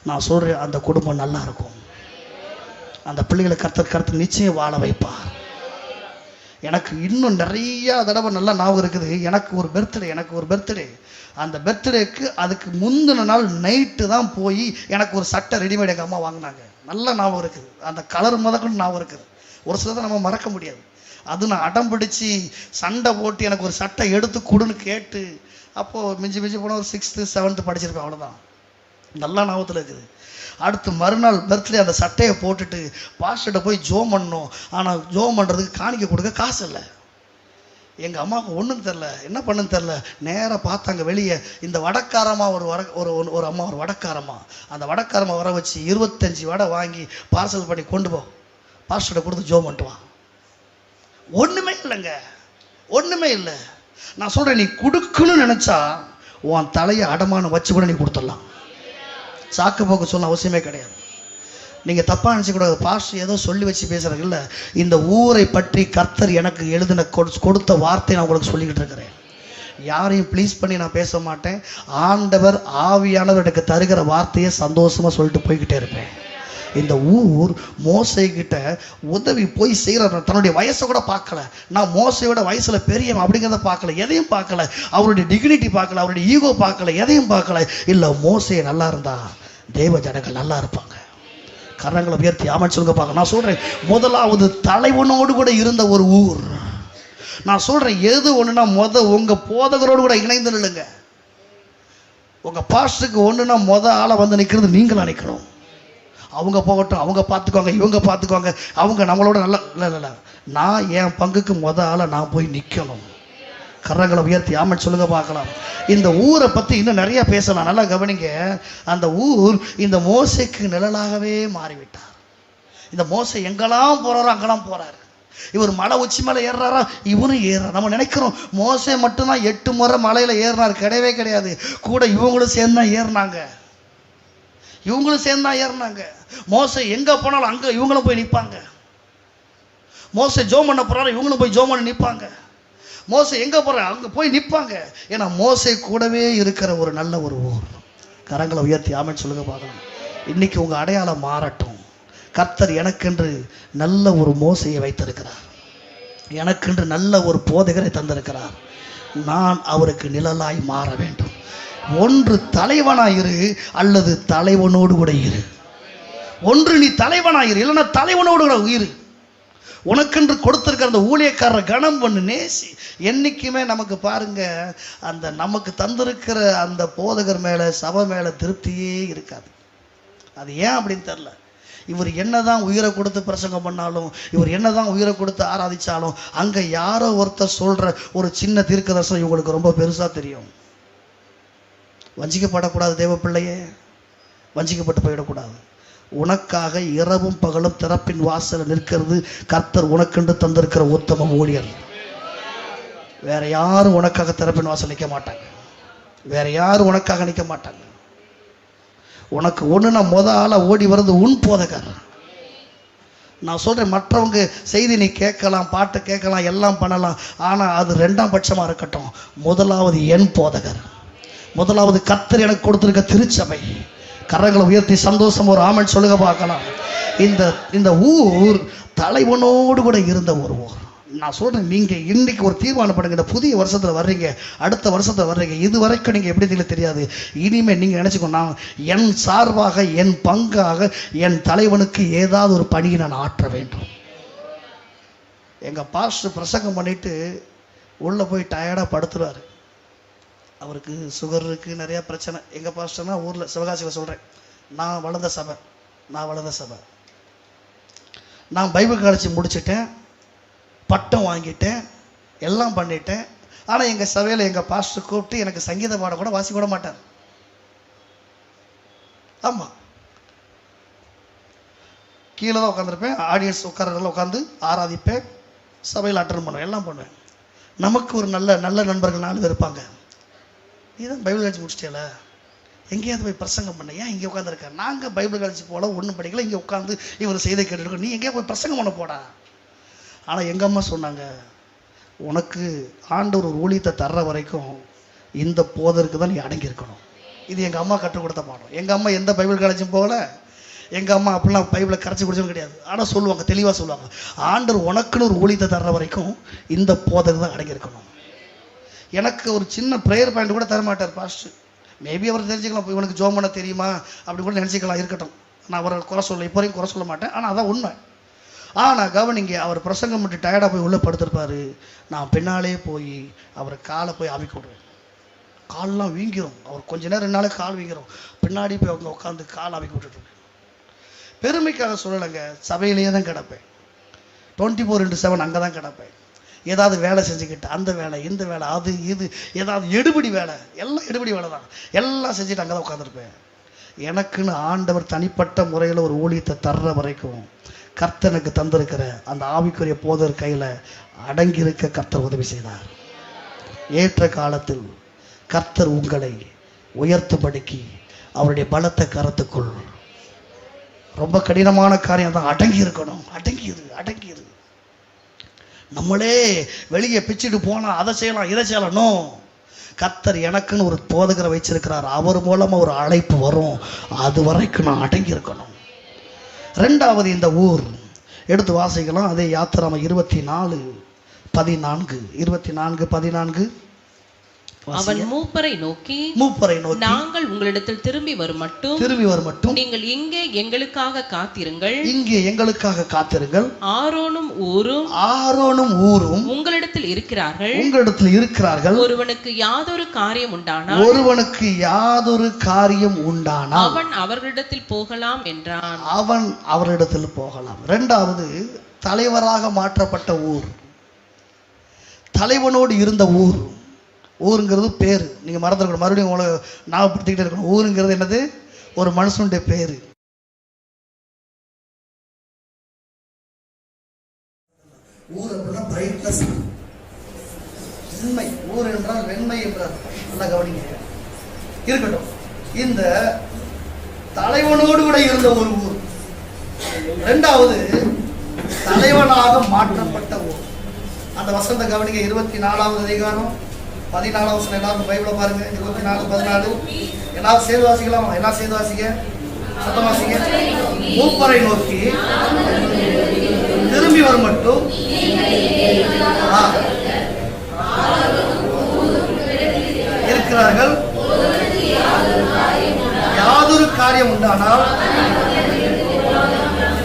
நான் சொல்கிறேன், அந்த குடும்பம் நல்லா இருக்கும். அந்த பிள்ளைகளை கர்த்தர் நிச்சயம் வாழ வைப்பார். எனக்கு இன்னும் நிறைய தடவை நல்லா ஞாபகம் இருக்குது. எனக்கு ஒரு பர்த்டே. அந்த பர்த்டேக்கு அதுக்கு முந்தின நாள் நைட்டு தான் போய் எனக்கு ஒரு சட்டை ரெடிமேட் எங்கள் அம்மா வாங்கினாங்க. நல்லா ஞாபகம் இருக்குது. அந்த கலர் முதற்கொண்டு ஞாபகம் இருக்குது. ஒரு சிலதை நம்ம மறக்க முடியாது. அது நான் அடம் பிடிச்சி சண்டை போட்டு எனக்கு ஒரு சட்டை எடுத்து கொடுன்னு கேட்டு, அப்போது மிஞ்சி போனால் ஒரு 6th 7th படிச்சிருப்பேன். அவ்வளோதான். நல்லா ஞாபகத்தில் இருக்குது. அடுத்து மறுநாள் பர்த்டே அந்த சட்டையை போட்டுட்டு பாஸ்டர்கிட்ட போய் ஜோம் பண்ணோம். ஆனால் ஜோம் பண்ணுறதுக்கு காணிக்க கொடுக்க காசு இல்லை. எங்கள் அம்மாவுக்கு ஒன்றும் தெரில, என்ன பண்ணுன்னு தெரில. நேராக பார்த்தாங்க வெளியே இந்த வடக்காரம்மா ஒரு அம்மா, ஒரு வடக்காரம்மா. அந்த வடக்காரம்மா வர வச்சு 25 வடை வாங்கி பார்சல் பண்ணி கொண்டு போ, பாஸ்டர்கிட்ட கொடுத்து ஜோம் பண்ணிட்டு வா. ஒன்றுமே இல்லைங்க, ஒன்றுமே இல்லை. நான் சொல்கிறேன், நீ கொடுக்கணும்னு நினச்சா உன் தலையை அடமானம் வச்சு கூட நீ கொடுத்துடலாம். சாக்கு போக்கு சொல்ல அவசியமே கிடையாது. நீங்கள் தப்பாக நினச்சிக்கூடாது. பாஸ்டர் ஏதோ சொல்லி வச்சு பேசுகிறாங்க. இல்லை, இந்த ஊரை பற்றி கர்த்தர் எனக்கு எழுதின கொடுத்த வார்த்தை நான் உங்களுக்கு சொல்லிக்கிட்டு இருக்கிறேன். யாரையும் ப்ளீஸ் பண்ணி நான் பேச மாட்டேன். ஆண்டவர் ஆவியானவர் எனக்கு தருகிற வார்த்தையை சந்தோஷமாக சொல்லிட்டு போய்கிட்டே இருப்பேன். இந்த ஊர் மோசைக்கிட்ட உதவி போய் செய்கிற, தன்னுடைய வயசை கூட பார்க்கல. நான் மோசையோட வயசில் பெரியவன் அப்படிங்கிறத பார்க்கல, எதையும் பார்க்கல. அவருடைய டிக்னிட்டி பார்க்கல, அவருடைய ஈகோ பார்க்கல, எதையும் பார்க்கல. இல்லை, மோசையை நல்லா இருந்தா தேவ ஜனங்கள் நல்லா இருப்பாங்க. கரங்களை உயர்த்தி ஆமென் சொல்லுங்க பார்க்க. நான் சொல்கிறேன், முதலாவது தலைவனோடு கூட இருந்த ஒரு ஊர். நான் சொல்கிறேன், எது ஒன்றுனா உங்கள் போதகரோடு கூட இணைந்து நில்லுங்க. உங்கள் பாஸ்டருக்கு ஒன்றுனா ஆளை வந்து நிற்கிறது நீங்களா நிற்கணும். அவங்க போகட்டும், அவங்க பார்த்துக்குவாங்க, இவங்க பார்த்துக்குவாங்க, அவங்க நம்மளோட நல்லா இல்லை. நான் என் பங்குக்கு ஆளை நான் போய் நிற்கணும். கரங்களை உயர்த்தி ஆமென் சொல்லுங்க பார்க்கலாம். இந்த ஊரை பற்றி இன்னும் நிறைய பேசலாம். நல்லா கவனிங்க. அந்த ஊர் இந்த மோசைக்கு நிழலாகவே மாறிவிட்டார். இந்த மோசை எங்கெல்லாம் போகிறாரோ அங்கெல்லாம் போகிறாரு. இவர் மலை உச்சி மேலே ஏறுறாரா, இவனும் ஏறுறார். நம்ம நினைக்கிறோம் மோசை மட்டும்தான் 8 முறை மலையில் ஏறினார். கிடையவே கிடையாது. கூட இவங்களும் சேர்ந்து தான் ஏறினாங்க. மோசை எங்கே போனாலும் அங்கே இவங்களும் போய் நிற்பாங்க. மோசை ஜோம் பண்ண போகிறாரு, இவங்களும் போய் ஜோம் பண்ண நிற்பாங்க. மோசை எங்கே போகிறார் அங்கே போய் நிற்பாங்க. ஏன்னா மோசை கூடவே இருக்கிற ஒரு நல்ல ஒரு ஊர். கரங்களை உயர்த்தி ஆமென் சொல்லுங்க பார்க்கலாம். இன்னைக்கு உங்கள் அடையாளம் மாறட்டும். கர்த்தர் எனக்கென்று நல்ல ஒரு மோசையை வைத்திருக்கிறார், எனக்கென்று நல்ல ஒரு போதகரை தந்திருக்கிறார். நான் அவருக்கு நிழலாய் மாற வேண்டும். ஒன்று தலைவனாயிரு அல்லது தலைவனோடு கூட இரு. ஒன்று நீ தலைவனாயிரு, இல்லைன்னா தலைவனோடு கூட இரு. உனக்கென்று கொடுத்திருக்கிற அந்த ஊழியக்காரரை கனம் பண்ணு, நேசி. என்னைக்குமே நமக்கு பாருங்க, அந்த நமக்கு தந்திருக்கிற அந்த போதகர் மேலே சபை மேலே திருப்தியே இருக்காது. அது ஏன் அப்படின்னு தெரில. இவர் என்னதான் உயிரை கொடுத்து பிரசங்கம் பண்ணாலும், இவர் என்னதான் உயிரை கொடுத்து ஆராதிச்சாலும், அங்கே யாரோ ஒருத்தர் சொல்கிற ஒரு சின்ன தீர்க்கதரிசனம் இவங்களுக்கு ரொம்ப பெருசாக தெரியும். வஞ்சிக்கப்படக்கூடாது தேவ பிள்ளையே, வஞ்சிக்கப்பட்டு போயிடக்கூடாது. உனக்காக இரவும் பகலும் திறப்பின் வாசல் நிற்கிறது கர்த்தர் உனக்கென்று தந்திருக்கிற உத்தம ஊழியர். வேற யாரும் உனக்காக திறப்பின் வாசல் நிற்க மாட்டாங்க, வேற யாரும் உனக்காக நிற்க மாட்டாங்க. உனக்கு ஒன்றுனா ஆளா ஓடி வர்றது உன் போதகர். நான் சொல்றேன், மற்றவங்க செய்தி நீ கேட்கலாம், பாட்டு கேட்கலாம், எல்லாம் பண்ணலாம், ஆனால் அது ரெண்டாம் பட்சமாக இருக்கட்டும். முதலாவது என் போதகர், முதலாவது கர்த்தர் எனக்கு கொடுத்திருக்க திருச்சபை. கரங்களை உயர்த்தி சந்தோஷம் ஒரு ஆமென் சொல்லுங்க பார்க்கலாம். இந்த ஊர் தலைவனோடு கூட இருந்த ஒரு ஊர். நான் சொல்றேன், நீங்க இன்னைக்கு ஒரு தீர்மானம் பண்ணுங்க. இந்த புதிய வருஷத்துல வர்றீங்க, அடுத்த வருஷத்துல வர்றீங்க, இது வரைக்கும் நீங்க எப்படி தெரியாது. இனிமே நீங்க நினைச்சுக்கோ, நான் என் சார்பாக, என் பங்காக, என் தலைவனுக்கு ஏதாவது ஒரு பணியை நான் ஆற்ற வேண்டும். எங்க பாஸ்டர் பிரசங்கம் பண்ணிட்டு உள்ள போய் டயர்டா படுத்துறாரு. அவருக்கு சுகர் இருக்கு, நிறைய பிரச்சனை. எங்க பாஸ்டர்னா ஊர்ல சிவகாசியில் சொல்றேன், நான் வளர்ந்த சபை, நான் பைபிள் காலேஜ் முடிச்சுட்டேன், பட்டம் வாங்கிட்டேன், எல்லாம் பண்ணிட்டேன். ஆனால் எங்கள் சபையில் எங்கள் பாஸ்டர் கூப்பிட்டு எனக்கு சங்கீத பாடம் கூட வாசி கூட மாட்டார். ஆமாம், கீழே தான் உட்காந்துருப்பேன், ஆடியன்ஸ் உட்காரல உட்காந்து ஆராதிப்பேன், சபையில் அட்டன் பண்ணுவேன், எல்லாம் பண்ணுவேன். நமக்கு ஒரு நல்ல நல்ல நண்பர்கள் 4 பேர் இருப்பாங்க. நீதான் பைபிள் காலேஜ் முடிச்சிட்டேல, எங்கேயாவது போய் பிரசங்கம் பண்ண, ஏன் இங்கே உட்காந்துருக்க? நாங்கள் பைபிள் காலேஜ் போல ஒன்றும் படிக்கல, இங்கே உட்காந்து இவர் செய்தி கேட்டுருக்கோம், நீ எங்கேயா போய் பிரசங்கம் பண்ண போடா. ஆனால் எங்கள் அம்மா சொன்னாங்க, உனக்கு ஆண்டவர் ஒரு ஊழியத்தை தர்ற வரைக்கும் இந்த போதருக்கு தான் நீ அடங்கியிருக்கணும். இது எங்கள் அம்மா கற்றுக் கொடுத்த பாடம். எங்கள் அம்மா எந்த பைபிள் காலேஜும் போகல, எங்கள் அம்மா அப்படிலாம் பைபிளை கரைச்சி குடிச்சதும் கிடையாது. ஆனால் சொல்லுவாங்க, தெளிவாக சொல்லுவாங்க, ஆண்டவர் உனக்குன்னு ஒரு ஊழியத்தை தர்ற வரைக்கும் இந்த போதருக்கு தான் அடங்கியிருக்கணும். எனக்கு ஒரு சின்ன ப்ரேயர் பாயிண்ட் கூட தரமாட்டார் பாஸ்டர். மேபி அவர் தெரிஞ்சுக்கலாம், இவனுக்கு ஜோம் பண்ண தெரியுமா அப்படி கூட நினச்சிக்கலாம், இருக்கட்டும். நான் அவரை குறை சொல்ல, இப்போ வரைக்கும் குறை சொல்ல மாட்டேன், ஆனால் அதான் உண்மை. ஆனால் கவனிங்க, அவர் பிரசங்கம் மட்டும் டயர்டாக போய் உள்ளே படுத்திருப்பார். நான் பின்னாலே போய் அவர் காலை போய் அவிக்க விடுவேன். கால்லாம் வீங்கிரும், அவர் கொஞ்ச நேரம் 2 நாளே கால் வீங்கிரும். பின்னாடி போய் அவங்க உட்காந்து கால் அவிக்க விட்டுட்டுருவேன். பெருமைக்காக சொல்லலைங்க, சபையிலேயே தான் கிடப்பேன். 24/7 அங்கே தான் கிடப்பேன். ஏதாவது வேலை செஞ்சுக்கிட்டு, அந்த வேலை இந்த வேலை அது இது, ஏதாவது எடுபடி வேலை, எல்லாம் எடுபடி வேலை தான், எல்லாம் செஞ்சுட்டு அங்கே தான் உட்காந்துருப்பேன். எனக்குன்னு ஆண்டவர் தனிப்பட்ட முறையில் ஒரு ஊழியத்தை தர்ற வரைக்கும் கர்த்தனுக்கு தந்திருக்கிற அந்த ஆவிக்குரிய போதர் கையில் அடங்கியிருக்க கர்த்தர் உதவி செய்தார். ஏற்ற காலத்தில் கர்த்தர் உங்களை உயர்த்தும்படிக்கு அவருடைய பலத்த கரத்துக்குள். ரொம்ப கடினமான காரியம் தான், அடங்கி இருக்கணும். அடங்கியிரு. நம்மளே வெளியே பிச்சுட்டு போனால் அதை செய்யலாம் இதை செய்யலாம். கர்த்தர் எனக்குன்னு ஒரு போதகரை வச்சிருக்கிறார், அவர் மூலமாக ஒரு அழைப்பு வரும், அது வரைக்கும் நான் அடங்கி இருக்கணும். 2வது இந்த ஊர் எடுத்து வாசிக்கலாம். அதே யாத்திராம 24:14 அவன் மூப்பரை நோக்கி நாங்கள் உங்களிடத்தில் திரும்பி வரும் மட்டும் நீங்கள் இங்கே எங்களுக்காக காத்திருங்கள். ஆரோனும் ஊரும் உங்களிடத்தில் இருக்கிறார்கள். ஒருவனுக்கு யாதொரு காரியம் உண்டானால் அவன் அவர்களிடத்தில் போகலாம் என்றான். 2வது தலைவராக மாற்றப்பட்ட ஊர், தலைவனோடு இருந்த ஊர். ஊருங்கிறது பேர், நீங்கள் மறந்துருக்கணும், மறுபடியும் உங்களை ஞாபகப்படுத்திக்கிட்டே இருக்கணும். ஊருங்கிறது என்னது? ஒரு மனுஷனுடைய பேர். ஊர் அப்படின்னா பிரைட்னஸ், வெண்மை. ஊர் என்றால் வெண்மை என்றார். நல்லா கவனிங்க, இருக்கட்டும். இந்த தலைவனோடு கூட இருந்த ஒரு ஊர். 2வது தலைவனாக மாற்றப்பட்ட ஊர். அந்த வசந்த கவனிங்க, 24வது அதிகாரம் 14வது வசனம். எல்லாரும் பைபிளை பாருங்க. 24:14 எல்லாரும் சேர்ந்து வாசிக்கலாம். எல்லாம் சேர்ந்து வாசிக்க. சத்தமாசிங்க. மூப்பரை நோக்கி திரும்பி வரும் மட்டும் இருக்கிறார்கள். யாதொரு காரியம் உண்டானால்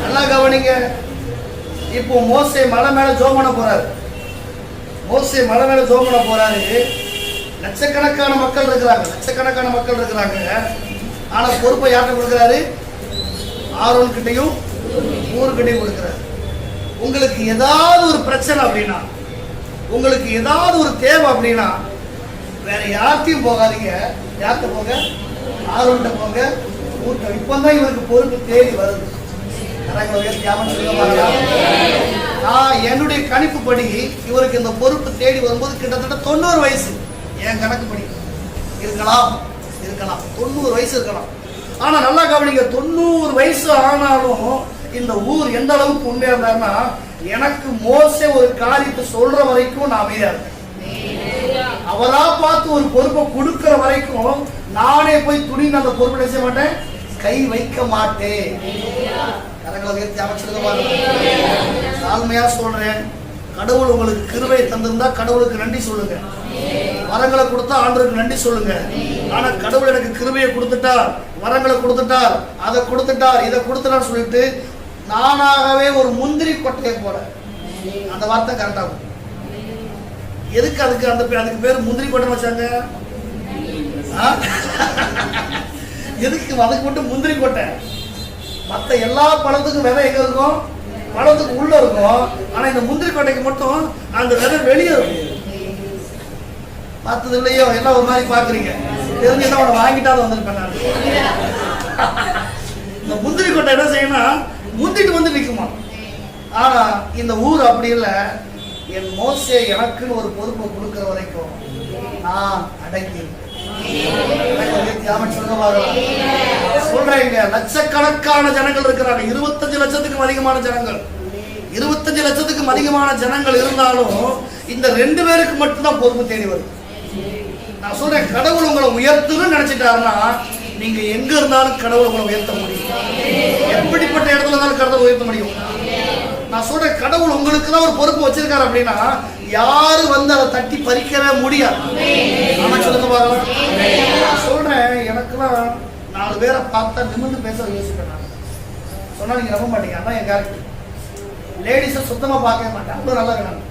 நல்லா கவனிங்க. இப்போ மோசே மலை மேல ஜெபம் பண்ண போறாரு. மோசே மலை மேல ஜெபம் பண்ண போறாரு. லட்சக்கணக்கான மக்கள் இருக்கிறாங்க. ஆனா பொறுப்பை யார்கிட்ட கொடுக்கிறாரு? ஆரோன் கிட்டையும் ஊர்கிட்டையும் கொடுக்கிறாரு. உங்களுக்கு ஏதாவது ஒரு பிரச்சனை அப்படின்னா, உங்களுக்கு ஏதாவது ஒரு தேவை அப்படின்னா வேற யார்த்தையும் போகாதீங்க. யார்கிட்ட போங்க? ஆரோன்கிட்ட போங்க, ஊர்கிட்ட. இப்பதான் இவருக்கு பொறுப்பு தேடி வருது. என்னுடைய கணிப்புப்படி இவருக்கு இந்த பொறுப்பு தேடி வரும்போது கிட்டத்தட்ட 90 வயசு. என் கணக்குப்படி இருக்கலாம் 90 வயசு இருக்கலாம். ஆனா நல்லா கவனிங்க, 90 வயசு ஆனாலும் இந்த ஊர் எந்த அளவுக்கு உண்மையா இருந்தாருன்னா, எனக்கு மோசே ஒரு காரியத்தை சொல்ற வரைக்கும் நான் அமைதியா இருக்கேன். அவரா பார்த்து ஒரு பொறுப்பை கொடுக்கிற வரைக்கும் நானே போய் துணிந்து அந்த பொறுப்பை செய்ய மாட்டேன், கை வைக்க மாட்டேன். தாழ்மையா சொல்றேன், கடவுள் உங்களுக்கு கிருபை தந்திருந்தா கடவுளுக்கு நன்றி சொல்லுங்க. வரங்களை கொடுத்தா ஆண்டவருக்கு நன்றி சொல்லுங்க. ஆனா கடவுள் எனக்கு கிருபையை கொடுத்துட்டார், வரங்களை கொடுத்துட்டார், அதை கொடுத்துட்டார், இதை கொடுத்துட்டார் சொல்லிட்டு நானாகவே ஒரு முந்திரி கொட்டையை போல, அந்த வார்த்தை கரெக்டாகும். எதுக்கு அதுக்கு பேர் முந்திரி கொட்டை வச்சாங்க? எதுக்கு அதுக்கு மட்டும் முந்திரி கொட்டை? மற்ற எல்லா பழத்துக்கும் விதை எங்க இருக்கும்? பழத்துக்கு உள்ள இருக்கும். ஆனா இந்த முந்திரி கொட்டைக்கு மட்டும் அந்த விதை வெளியே இருக்கும். பார்த்தது இல்லையோ? எல்லாம் ஒரு மாதிரி பாக்குறீங்க. தெரிஞ்சுன்னா அவனை வாங்கிட்டாலும் வந்திருப்பேன் நான். இந்த முந்திரி கொட்டை என்ன செய்யணும்? முந்திட்டு வந்து நிற்குமா. ஆனா இந்த ஊர் அப்படி இல்லை. என் மோசே எனக்குன்னு ஒரு பொறுப்பை கொடுக்கிற வரைக்கும் நான் அடங்கி சொல்றேங்க. லட்சக்கணக்கான ஜனங்கள் இருக்கிறாங்க. 25 லட்சத்துக்கும் அதிகமான ஜனங்கள். 25 லட்சத்துக்கும் அதிகமான ஜனங்கள் இருந்தாலும் இந்த 2 பேருக்கு மட்டும்தான் பொறுப்பு தேடி வருது. நான் சொல்றேன், கடவுள் உங்களை உயர்த்தணும்னு நினைச்சிட்டாருன்னா நீங்க எங்க இருந்தாலும் கடவுள் உங்களை உயர்த்த முடியும். எப்படிப்பட்ட இடத்துல இருந்தாலும் கடவுள் உயர்த்த முடியும். நான் சொல்றேன், கடவுள் உங்களுக்கு தான் ஒரு பொறுப்பு வச்சிருக்காரு அப்படின்னா யாரும் வந்து அதை தட்டி பறிக்கவே முடியாது. சொல்லுங்க பாக்கலாம். சொல்றேன், எனக்குலாம் 4 பேரை பார்த்தா நிமிர்ந்து பேச யோசிப்பேன். நான் சொன்னா நீங்க நம்ப மாட்டீங்க. அதான் என் கேரக்டர். லேடிஸை சுத்தமா பார்க்கவே மாட்டேன். அவ்வளவு நல்லா இருக்காங்க.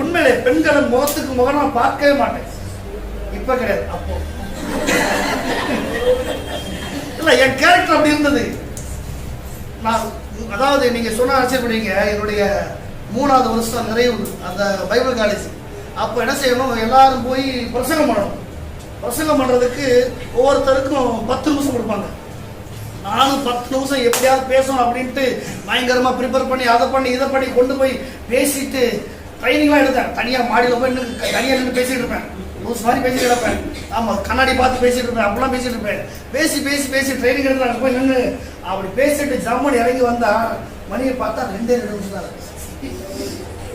உண்மையிலே பெண்களின் முகத்துக்கு முகம் நான் பார்க்கவே மாட்டேன். இப்ப கிடையாது, அப்போ இல்ல. என் கேரக்டர் அப்படி இருந்தது. நான் அதாவது நீங்க சொன்ன ஆச்சரியப்படுவீங்க. என்னுடைய 3வது வருஷம் நிறைவு அந்த பைபிள் காலேஜ். அப்போ என்ன செய்யணும்? எல்லாரும் போய் பிரசங்கம் பண்ணணும். பிரசங்கம் பண்றதுக்கு ஒவ்வொருத்தருக்கும் 10 நிமிஷம் கொடுப்பாங்க. நானும் 10 நிமிஷம் எப்படியாவது பேசணும் அப்படின்ட்டு பயங்கரமா ப்ரிப்பேர் பண்ணி அதை பண்ணி இதை பண்ணி கொண்டு போய் பேசிட்டு ட்ரைனிங்லாம் எடுத்தேன். தனியா மாடியில் போய் தனியாக நின்று பேசிட்டு இருப்பேன். லூஸ் மாதிரி பேசிட்டு இருப்பேன். ஆமா, கண்ணாடி பார்த்து பேசிட்டு இருப்பேன். அப்படிலாம் பேசிட்டு இருப்பேன். பேசி ட்ரைனிங் எடுத்து போய் நின்று அப்படி பேசிட்டு ஜம்மன் இறங்கி வந்தா மணியை பார்த்தா 2 நிமிஷம் தான்.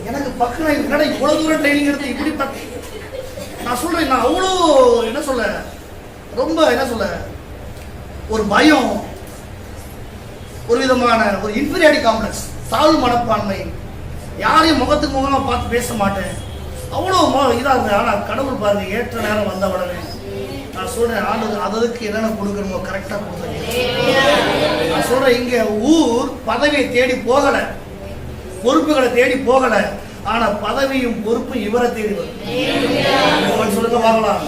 எனக்கு பக்கம் என்னடா இவ்வளவு தூரம் ட்ரைனிங் எடுத்து இப்படி நான் சொல்றேன். நான் அவ்வளோ என்ன சொல்ல, ரொம்ப என்ன சொல்ல, ஒரு பயம், ஒரு விதமான ஒரு இன்ஃபீரியாரிட்டி காம்ப்ளெக்ஸ், தாழ்வு மனப்பான்மை, யாரையும் முகத்துக்கு முகமா பார்த்து பேச மாட்டேன். அவ்வளோ இதா இருந்தது. ஆனா கடவுள் பாருங்க, ஏற்ற நேரம் வந்த உடனே நான் சொல்றேன், ஆண்டு அதுக்கு என்னென்ன கொடுக்கணுமோ கரெக்டா கொடுத்தேன். நான் சொல்றேன், இங்க ஊர் பதவியை தேடி போகல, பொறுப்புகளை தேடி போகல. ஆனா பதவியும் பொறுப்பும் இவரை தேடி வரும். சொல்லுங்க பார்க்கலாம்.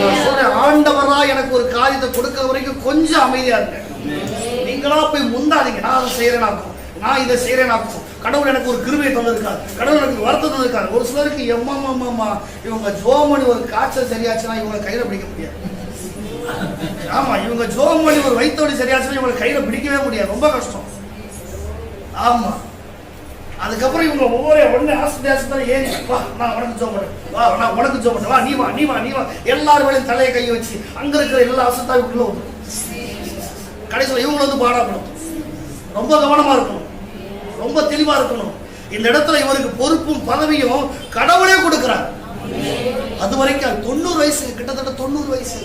நான் சொல்றேன், ஆண்டவரா எனக்கு ஒரு காரியத்தை கொடுக்கிற வரைக்கும் கொஞ்சம் அமைதியா இருங்க. நீங்களா போய் முந்தாதீங்க. நான் அதை செய்யறேனாக்கும், நான் இதை செய்யறேனாக்கும். கடவுள் எனக்கு ஒரு கிருபையை தந்திருக்காரு, கடவுள் எனக்கு வருத்தம் தந்திருக்காரு. ஒரு சிலருக்கு எம்மா இவங்க ஜோமணி ஒரு காய்ச்சல் சரியாச்சுன்னா இவங்க கையில பிடிக்க முடியாது. ஆமா, இவங்க ஜோமணி ஒரு வயிற்றோடி சரியாச்சுன்னா இவங்க கையில பிடிக்கவே முடியாது. ரொம்ப கஷ்டம். ஆமா, அதுக்கப்புறம் இவங்க ஒவ்வொரு ஆஸ்பத்திரி ஏன் வா, நான் உனக்கு ஜோம் பண்ணேன், வா நான் உனக்கு ஜோம் பண்ணேன், வா நீ வா நீ வா நீ வா, எல்லாரும் வேலையும் தலையை கையை வச்சு அங்க இருக்கிற எல்லா அசத்தாவுக்குள்ள வந்து கடைசியில் இவங்களை வந்து பாடாப்படும். ரொம்ப கவனமா இருக்கணும், ரொம்ப தெளிவா இருக்கணும். இந்த இடத்துல இவருக்கு பொறுப்பும் பதவியும் கடவுளே கொடுக்கிறார். அது வரைக்கும் 90 வயசு, கிட்டத்தட்ட 90 வயசு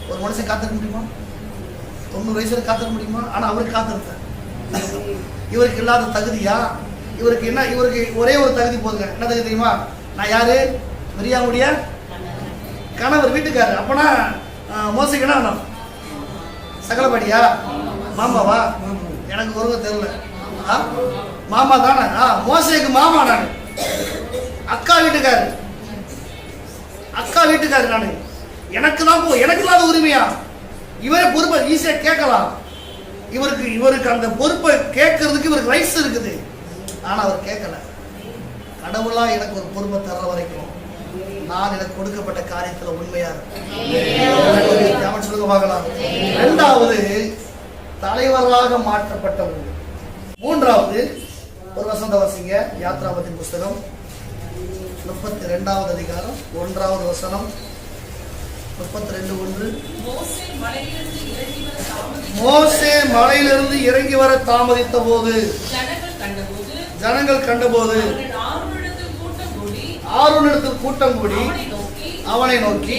ஒரு மனுஷன் காத்துக்க முடியுமா? 90 வயசுல காத்திருக்க முடியுமா? ஆனா அவருக்கு காத்திருந்தார். இவருக்கு இல்லாத தகுதியா? இவருக்கு என்ன? இவருக்கு ஒரே ஒரு தகுதி போதுங்க. என்ன தகுதி தெரியுமா? நான் யாரு? மரியாவுடைய கணவர், வீட்டுக்காரர். அப்பனா மோசைக்கு என்ன வேணும்? சகலபடியா? மாமாவா? எனக்கு ஒருவ தெரியல. மாமா தானே? மோசைக்கு மாமா நான். அக்கா வீட்டுக்காரர், அக்கா வீட்டுக்காரர் நானு. எனக்கு தான் எனக்கு இல்லாத உரிமையா? இவரே பொறுப்பை ஈஸியா கேட்கலாம். இவருக்கு அந்த பொறுப்பை கேட்கறதுக்கு இவருக்கு ரைட்ஸ் இருக்குது. ஆனா அவர் கேட்கல. கடவுளா எனக்கு ஒரு பொறுப்பை தர்ற வரைக்கும் நான் எனக்கு கொடுக்கப்பட்ட காரியத்துல உண்மையா இருக்கேன். சொல்லுங்க பார்க்கலாம். இரண்டாவது, தலைவராக மாற்றப்பட்டவர்கள். மூன்றாவது, ஒரு வசந்த வாசிங்க, யாத்ராபத்தின் புஸ்தகம் 32வது அதிகாரம் 1வது வசனம். 32:1. மோசே மலையிலிருந்து இறங்கி வர தாமதித்த போது ஜனங்கள் கண்டபோது ஆரோனிடத்தில் கூட்டம் கூடி அவனை நோக்கி,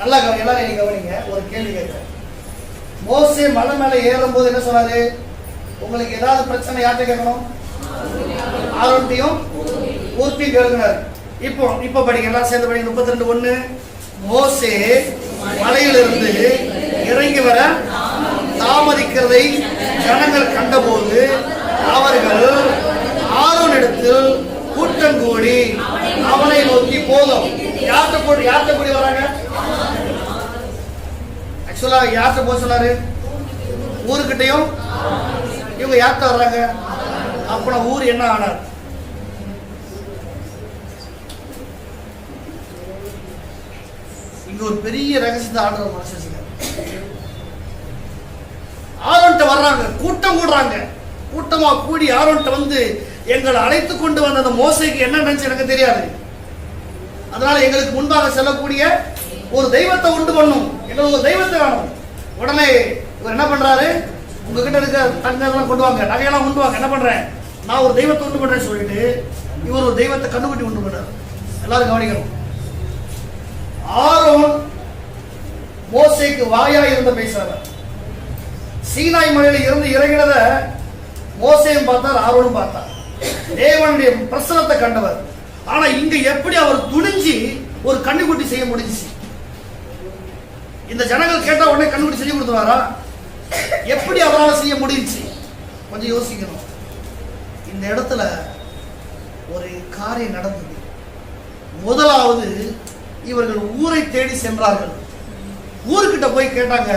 நல்லா எல்லாரும் கவனிங்க. ஒரு கேள்வி கேட்கிறேன். மோசே மலை மேல ஏறும் போது என்ன சொன்னாரு? உங்களுக்கு ஏதாவது பிரச்சனை யார்கிட்ட கேட்கணும்? ஆரோன்டையும் ஊர்த்தையும் கேட்கிறாரு. இப்போ படிங்க, எல்லாம் சேர்ந்து படிங்க. 32:1. மோசே மலையிலிருந்து இறங்கி வர தாமதிக்கிறதை ஜனங்கள் கண்டபோது அவர்கள் ஆரோனிடத்தில் கூட்டம் கூடி அவனை நோக்கி, போதும். யார்கிட்ட கூடி வராங்க? ஆக்சுவலா யார்கிட்ட போக சொன்னாரு? ஊருக்கிட்டையும். இவங்க யார்கிட்ட வர்றாங்க? அப்ப ஊர் என்ன ஆனார்? இங்க ஒரு பெரிய ரகசியத்தை ஆர்டர் மனசு. ஆரோன்ட்ட வர்றாங்க, கூட்டம் கூடுறாங்க. கூட்டமா கூடி ஆரோன்ட்ட வந்து, எங்களை அழைத்து கொண்டு வந்த அந்த மோசைக்கு என்ன நினைச்சு எனக்கு தெரியாது. அதனால எங்களுக்கு முன்பாக செல்லக்கூடிய ஒரு தெய்வத்தை உண்டு பண்ணும், எங்களுக்கு ஒரு தெய்வத்தை வேணும். உடனே இவர் என்ன பண்றாரு? உங்ககிட்ட இருக்க தங்கெல்லாம் கொண்டு வாங்க, நகையெல்லாம் கொண்டு வாங்க. என்ன பண்றேன்? நான் ஒரு தெய்வத்தை உண்டு பண்றேன்னு சொல்லிட்டு இவர் ஒரு தெய்வத்தை கண்டுபிடி உண்டு பண்றாரு. எல்லாரும் கவனிக்கணும். ஆரோன் மோசேக்கு வாயா இருந்த பேசுறாரு. சீனாய் மலையில இருந்து இறங்கினத மோசேயும் பார்த்தார், ஆரோனும் பார்த்தார். தேவனுடைய பிரசனத்தை கண்டவர். ஆனா இங்க எப்படி அவர் துணிஞ்சு ஒரு கண்ணுக்குட்டி செய்ய முடிஞ்சிச்சு? இந்த ஜனங்கள் கேட்டா உடனே கண்ணுக்குட்டி செஞ்சு கொடுத்துவாரா? எப்படி அவரால் செய்ய முடிஞ்சிச்சு? கொஞ்சம் யோசிக்கணும். இந்த இடத்துல ஒரு காரியம் நடந்தது. முதலாவது, இவர்கள் ஊரை தேடி சென்றார்கள். ஊருக்கிட்ட போய் கேட்டாங்க,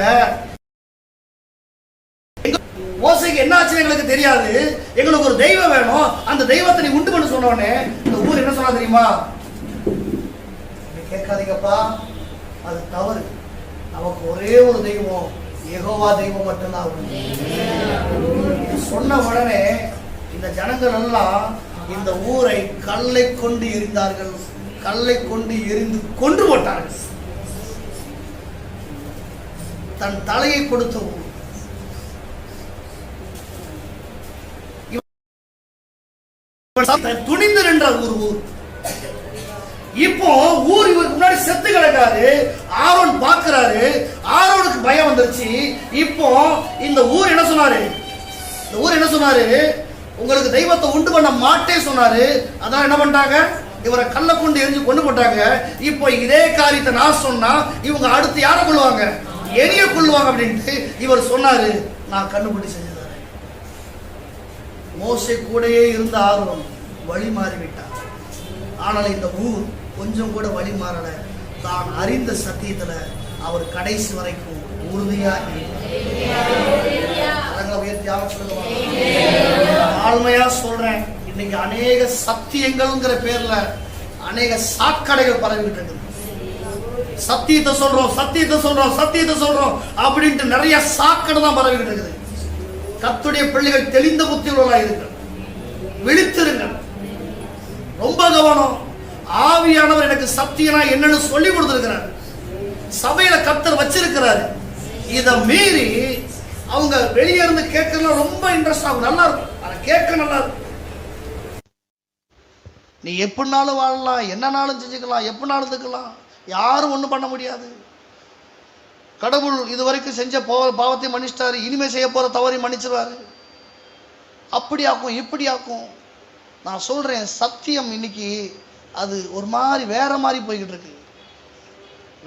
மோசைக்கு என்ன ஆச்சுன்னு எங்களுக்கு தெரியாது, எங்களுக்கு ஒரு தெய்வம் வேணும், அந்த தெய்வத்தை நீ உண்டு பண்ண சொன்னோடனே இந்த ஊர் என்ன சொன்னா தெரியுமா? கேட்காதீங்கப்பா, அது தவறு. நமக்கு ஒரே ஒரு தெய்வம், யெகோவா தெய்வம் மட்டும்தான். சொன்ன உடனே இந்த ஜனங்கள் எல்லாம் இந்த ஊரை கல்லை கொண்டு எரிந்தார்கள். கல்லை கொண்டு எரிந்து கொன்று போட்டார்கள். தன் தலையை கொடுத்த ஊர். துணிந்து நின்ற ஒரு ஊர். இப்போ ஊர் இவருக்கு முன்னாடி செத்து கிடக்காரு. ஆரோன் பார்க்கிறாரு. ஆரோனுக்கு பயம் வந்துருச்சு. இப்போ இந்த ஊர் என்ன சொன்னாரு? இந்த ஊர் என்ன சொன்னாரு? உங்களுக்கு தெய்வத்தை உண்டு பண்ண மாட்டே சொன்னாரு. அதான் என்ன பண்ணிட்டாங்க? இவரை கல்ல கொண்டு எரிஞ்சு கொண்டு போட்டாங்க. இப்போ இதே காரியத்தை நான் சொன்னா இவங்க அடுத்து யாரை கொள்ளுவாங்க? எரிய கொள்ளுவாங்க அப்படின்ட்டு இவர் சொன்னாரு, நான் கண்டுபிடி செஞ்சு தரேன். மோசே கூடயே இருந்த ஆரோன் வழி மாறிவிட்டார். ஆனால் இந்த ஊர் கொஞ்சம் கூட வழி மாறல. தான் அறிந்த சத்தியத்துல அவர் கடைசி வரைக்கும் உறுதியா ஆழ்மையா சொல்றேன். இன்னைக்கு அநேக சத்தியங்கள்ங்கிற பேர்ல அநேக சாக்கடைகள் பரவிட்டு இருக்குது. சத்தியத்தை சொல்றோம், சத்தியத்தை சொல்றோம், சத்தியத்தை சொல்றோம் அப்படின்ட்டு நிறைய சாக்கடை தான் பரவிட்டு இருக்குது. கர்த்தருடைய பிள்ளைகள் தெளிந்த புத்தியுள்ளவர்களாக இருங்கள், விழித்திருங்கள், ரொம்ப கவனம். ஆவியானவர் எனக்கு சத்தியனா என்னன்னு சொல்லி கொடுத்திருக்கிறார். சபையில கர்த்தர் வச்சிருக்கிறாரு. இதை மீறி அவங்க வெளியே இருந்து கேட்கறதுல ரொம்ப இன்ட்ரெஸ்ட் ஆகும், நல்லா இருக்கும். கேட்க நல்லா இருக்கும். நீ எப்படினாலும் வாழலாம், என்னன்னாலும் செஞ்சுக்கலாம், எப்படினாலும் இருக்கலாம், யாரும் ஒன்றும் பண்ண முடியாது. கடவுள் இதுவரைக்கும் செஞ்ச பாவத்தை மன்னிச்சிட்டாரு, இனிமே செய்ய போற தவறை மன்னிச்சிருவாரு. அப்படி ஆக்கும், இப்படி ஆக்கும். நான் சொல்றேன், சத்தியம் இன்னைக்கு அது ஒரு மாதிரி வேற மாதிரி போய்கிட்டு இருக்கு,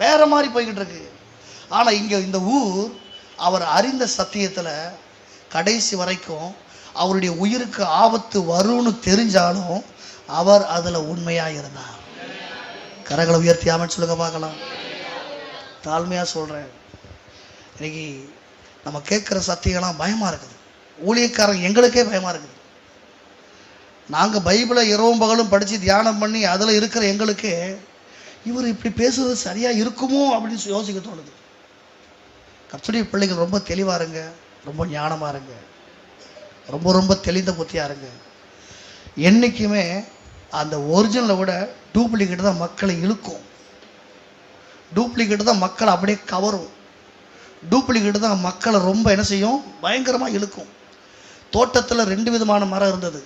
வேற மாதிரி போய்கிட்டு இருக்கு. ஆனா இங்க இந்த ஊர் அவர் அறிந்த சத்தியத்துல கடைசி வரைக்கும் அவருடைய உயிருக்கு ஆபத்து வரும்னு தெரிஞ்சாலும் அவர் அதுல உண்மையா இருந்தார். கரங்களை உயர்த்தி ஆமென் சொல்லுங்க பார்க்கலாம். தாழ்மையா சொல்றேன், இன்னைக்கு நம்ம கேட்குற சத்தியம்லாம் பயமா இருக்குது. ஊழியக்காரங்க எங்களுக்கே பயமா இருக்குது. நாங்க பைபிளை இரவும் பகலும் படிச்சு தியானம் பண்ணி அதுல இருக்கிற எங்களுக்கு இவர் இப்படி பேசுறது சரியா இருக்குமோ அப்படின்னு யோசிக்க தோணுது. கர்த்தருடைய பிள்ளைகள் ரொம்ப தெளிவா இருங்க, ரொம்ப ஞானமா இருங்க, ரொம்ப ரொம்ப தெளிந்த புத்தியா இருங்க. என்னைக்குமே அந்த ஒரிஜினலை விட டூப்ளிகேட் தான் மக்களை இழுக்கும், டூப்ளிகேட் தான் மக்களை அப்படியே கவரும், டூப்ளிகேட் தான் மக்களை ரொம்ப என்ன செய்யும், பயங்கரமா இழுக்கும். தோட்டத்தில் 2 விதமான மரம் இருந்தது.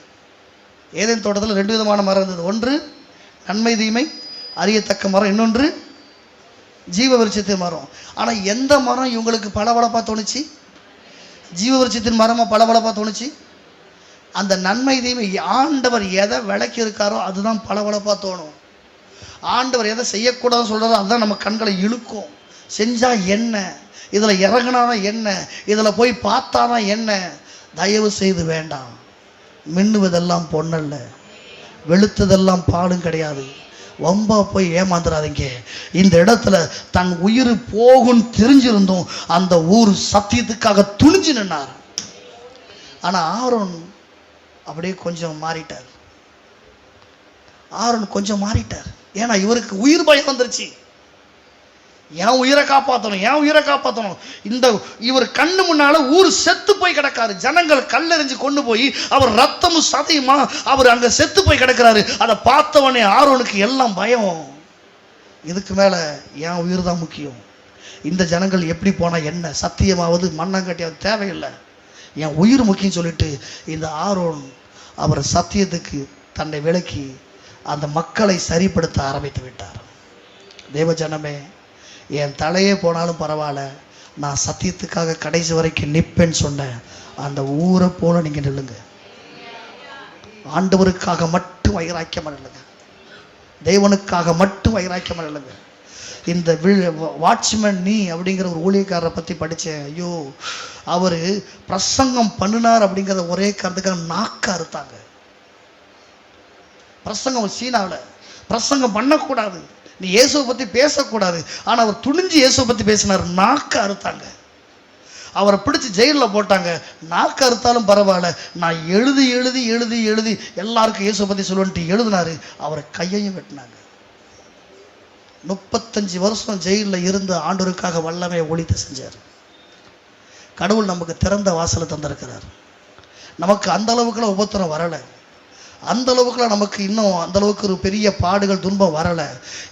ஏதேன் தோட்டத்தில் 2 விதமான மரம் இருந்தது. ஒன்று நன்மை தீமை அறியத்தக்க மரம், இன்னொன்று ஜீவ விருட்சத்தின் மரம். ஆனா எந்த மரம் இவங்களுக்கு பளபளப்பா தோணுச்சு? ஜீவ விருட்சத்தின் மரமா பளபளப்பா தோணுச்சு? அந்த நன்மை தீமை ஆண்டவர் எதை விளக்கி இருக்காரோ அதுதான் பளபளப்பா தோணும். ஆண்டவர் எதை செய்யக்கூடாதுன்னு சொல்றாரோ அதுதான் நம்ம கண்களை இழுக்கும். செஞ்சா என்ன, இதுல இறங்கினாதான் என்ன, இதுல போய் பார்த்தாதான் என்ன. தயவு செய்து வேண்டாம். மின்னுவதெல்லாம் பொன்னல்ல, வெளுத்ததெல்லாம் பாலும் கிடையாது. வம்பா போய் ஏமாந்துடாதீங்க. இந்த இடத்துல தன் உயிர் போகும் தெரிஞ்சிருந்தும் அந்த ஊர் சத்தியத்துக்காக துணிஞ்சு நின்னார். ஆனா ஆரோன் அப்படியே கொஞ்சம் மாறிட்டார். ஆரோன் கொஞ்சம் மாறிட்டார். ஏன்னா இவருக்கு உயிர் பயம் வந்துருச்சு. என் உயிரை காப்பாற்றணும், என் உயிரை காப்பாற்றணும். இந்த இவர் கண்ணு முன்னால ஊர் செத்து போய் கிடக்காரு. ஜனங்கள் கல்லெறிஞ்சு கொண்டு போய் அவர் ரத்தமும் சதையுமா அவர் அங்க செத்து போய் கிடக்கிறாரு. அதை பார்த்தவனே ஆரோனுக்கு எல்லாம் பயம். இதுக்கு மேல என் உயிர் தான் முக்கியம். இந்த ஜனங்கள் எப்படி போனா என்ன, சத்தியமாவது மண்ணங்கட்டியாவது தேவையில்லை, என் உயிர் முக்கியம் சொல்லிட்டு இந்த ஆரோன் அவர் சத்தியத்துக்கு தன்னை விலக்கி அந்த மக்களை சரிப்படுத்த ஆரம்பித்து விட்டார். தேவ ஜனமே, என் தலையே போனாலும் பரவாயில்ல, நான் சத்தியத்துக்காக கடைசி வரைக்கும் நிற்பேன்னு சொன்ன அந்த ஊரை போல நீங்க நில்லுங்க. ஆண்டவருக்காக மட்டும் வைராக்கியமா நில்லுங்க, தேவனுக்காக மட்டும் வைராக்கியமா நில்லுங்க. இந்த வாட்ச்மேன் நீ அப்படிங்கிற ஒரு ஊழியக்காரரை பத்தி படிச்சேன். ஐயோ, அவரு பிரசங்கம் பண்ணினார் அப்படிங்கிற ஒரே காரணத்துக்காக நாக்க அறுத்தாங்க. பிரசங்கம் சீனாவில் பிரசங்கம் பண்ணக்கூடாது, நீ இயேசுவை பத்தி பேசக்கூடாது, ஆனா அவர் துணிஞ்சு இயேசுவை பத்தி பேசினார், நாக்க அறுத்தாங்க. அவரை பிடிச்சி ஜெயிலில் போட்டாங்க. நாக்க அறுத்தாலும் பரவாயில்ல, நான் எழுதி எழுதி எழுதி எழுதி எல்லாருக்கும் இயேசுவை பத்தி சொல்லுன்ட்டு எழுதினாரு. அவரை கையையும் வெட்டினாங்க. 35 வருஷம் ஜெயிலில் இருந்து ஆண்டவருக்காக வல்லமையை ஒழித்து செஞ்சார். கடவுள் நமக்கு திறந்த வாசலை தந்திருக்கிறார். நமக்கு அந்த அளவுக்குலாம் உபத்திரம் வரலை, அந்த அளவுக்குலாம் நமக்கு இன்னும் அந்த அளவுக்கு ஒரு பெரிய பாடுகள் துன்பம் வரலை.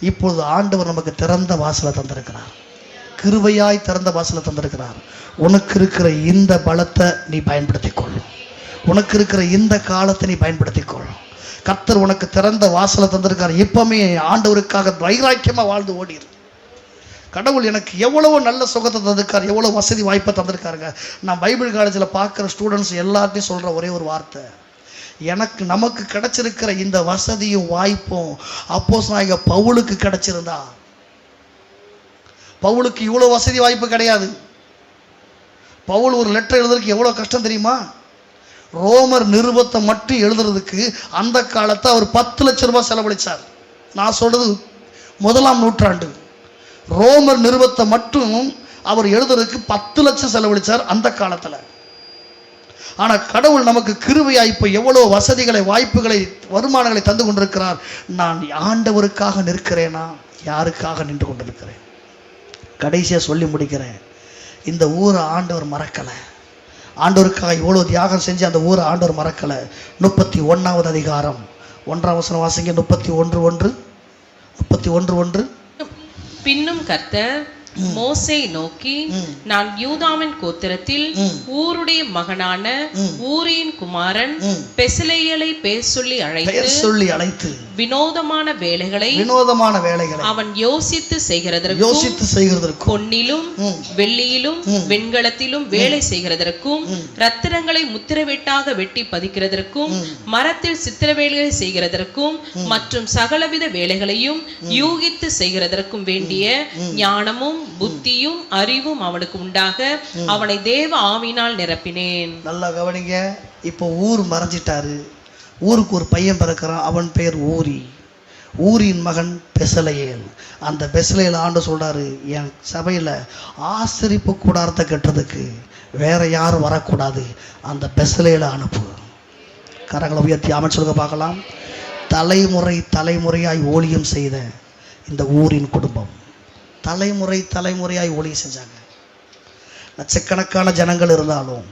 இப்பொழுது ஆண்டவர் நமக்கு திறந்த வாசலை தந்திருக்கிறார், கிருபையாய் திறந்த வாசலை தந்திருக்கிறார். உனக்கு இருக்கிற இந்த பலத்தை நீ பயன்படுத்திக் கொள், உனக்கு இருக்கிற இந்த காலத்தை நீ பயன்படுத்திக் கொள். கர்த்தர் உனக்கு திறந்த வாசலை தந்திருக்கார். இப்பவுமே ஆண்டவருக்காக வைராக்கியமா வாழ்ந்து ஓடிரு. கடவுள் எனக்கு எவ்வளவோ நல்ல சுகத்தை தந்திருக்கார், எவ்வளோ வசதி வாய்ப்பை தந்திருக்காருங்க. நான் பைபிள் காலேஜில் பார்க்குற ஸ்டூடெண்ட்ஸ் எல்லாத்தையும் சொல்கிற ஒரே ஒரு வார்த்தை, நமக்கு கிடைச்சிருக்கிற இந்த வசதியும் வாய்ப்பும் அப்போஸ்தலனாகிய பவுலுக்கு கிடைச்சிருந்தா, பவுலுக்கு இவ்வளோ வசதி வாய்ப்பு கிடையாது. பவுல் ஒரு லெட்டர் எழுதுறதுக்கு எவ்வளோ கஷ்டம் தெரியுமா? ரோமர் நிருபத்தை மட்டும் எழுதுறதுக்கு அந்த காலத்தை அவர் 10 லட்சம் ரூபாய் செலவழிச்சார். நான் சொல்றது 1ஆம் நூற்றாண்டு. ரோமர் நிருபத்தை மட்டும் அவர் எழுதுறதுக்கு 10 லட்சம் செலவழிச்சார் அந்த காலத்துல. ஆனா கடவுள் நமக்கு கிருபையா இப்ப எவ்வளவு வசதிகளை, வாய்ப்புகளை, வருமானங்களை தந்து கொண்டிருக்கிறார். நான் ஆண்டவருக்காக நிற்கிறேனா, யாருக்காக நின்று கொண்டிருக்கிறேன்? கடைசியா சொல்லி முடிக்கிறேன். இந்த ஊரை ஆண்டவர் மறக்கல. ஆண்டவருக்காக இவ்வளவு தியாகம் செஞ்சு அந்த ஊரை ஆண்டவர் மறக்கல. 31வது அதிகாரம் 1ஆம் வசனம் வாசிங்க. 31:1. பின்னும் கர்த்தர் மோசே நோக்கி, நான் யூதாவின் கோத்திரத்தில் ஊருடைய மகனான ஊரியின் குமாரன் பெசலேயலை பேர் சொல்லி அழைத்து வினோதமான வேலைகளை அவன் யோசித்து செய்கிறதற்கும் பொன்னிலும் வெள்ளியிலும் வெண்கலத்திலும் வேலை செய்கிறதற்கும் ரத்தினங்களை முத்திரவெட்டாக வெட்டி பதிக்கிறதற்கும் மரத்தில் சித்திர வேலைகளை செய்கிறதற்கும் மற்றும் சகலவித வேலைகளையும் யூகித்து செய்கிறதற்கும் வேண்டிய ஞானமும் புத்தியும் அறிவும் அவனுக்கு உண்டாக அவனை தேவ ஆவியினால் நிரப்பினேன். நல்லா கவனிங்க. இப்போ ஊர் மறைஞ்சிட்டாரு. ஊருக்கு ஒரு பையன் பிறக்கிறான். அவன் பேர் ஊரி. ஊரின் மகன் பெசலேயேல். அந்த பெசலேயேல் ஆண்டு சொல்றாரு, என் சபையில ஆசரிப்பு கூடாரத்தை கட்டுறதுக்கு வேற யாரும் வரக்கூடாது, அந்த பெசலேயேலை அனுப்பு. கரங்களை உயர்த்தி அமைச்சு சொல்லுங்க பார்க்கலாம். தலைமுறையாய் ஊழியம் செய்த இந்த ஊரின் குடும்பம் தலைமுறையாய் ஊழியம் செஞ்சாங்க. லட்சக்கணக்கான ஜனங்கள் இருந்தாலும்,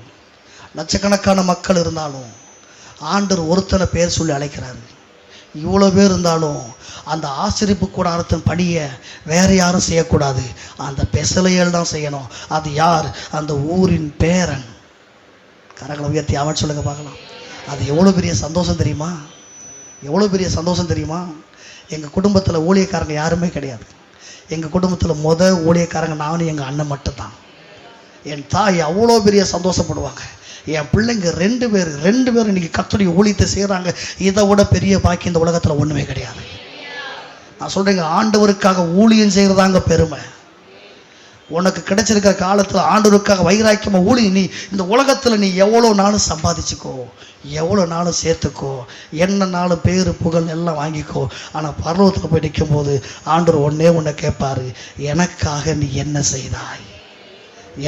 லட்சக்கணக்கான மக்கள் இருந்தாலும், ஆண்டவர் ஒருத்தனை பேர் சொல்லி அழைக்கிறாரு. இவ்வளோ பேர் இருந்தாலும் அந்த ஆசரிப்பு கூடாரத்தின் படியை வேற யாரும் செய்யக்கூடாது, அந்த பெசலேயேல் தான் செய்யணும். அது யார்? அந்த ஊரின் பேரன். கரங்களை உயர்த்தி அவன் சொல்லுங்க பார்க்கலாம். அது எவ்வளோ பெரிய சந்தோஷம் தெரியுமா? எவ்வளோ பெரிய சந்தோஷம் தெரியுமா? எங்கள் குடும்பத்தில் ஊழியக்காரங்க யாருமே கிடையாது. எங்கள் குடும்பத்தில் ஊழியக்காரங்க நானும் எங்கள் அண்ணன் மட்டும்தான். என் தாய் அவ்வளோ பெரிய சந்தோஷப்படுவாங்க. என் பிள்ளைங்க ரெண்டு பேர் இன்னைக்கு கர்த்தருடைய ஊழியத்தை செய்கிறாங்க. இதை விட பெரிய பாக்கி இந்த உலகத்தில் ஒன்றுமே கிடையாது. நான் சொல்கிறேங்க, ஆண்டவருக்காக ஊழியம் செய்கிறதாங்க பெருமை. உனக்கு கிடைச்சிருக்கிற காலத்தில் ஆண்டவருக்காக வைராக்கியமாக ஊழியம். நீ இந்த உலகத்தில் நீ எவ்வளோ நாளும் சம்பாதிச்சுக்கோ, எவ்வளோ நாளும் சேர்த்துக்கோ, என்ன நாளும் பேரு புகழ் எல்லாம் வாங்கிக்கோ. ஆனால் பரலோகத்தில் போய் நிற்கும் போது ஆண்டவர் ஒன்னே கேட்பாரு, எனக்காக நீ என்ன செய்தாய்?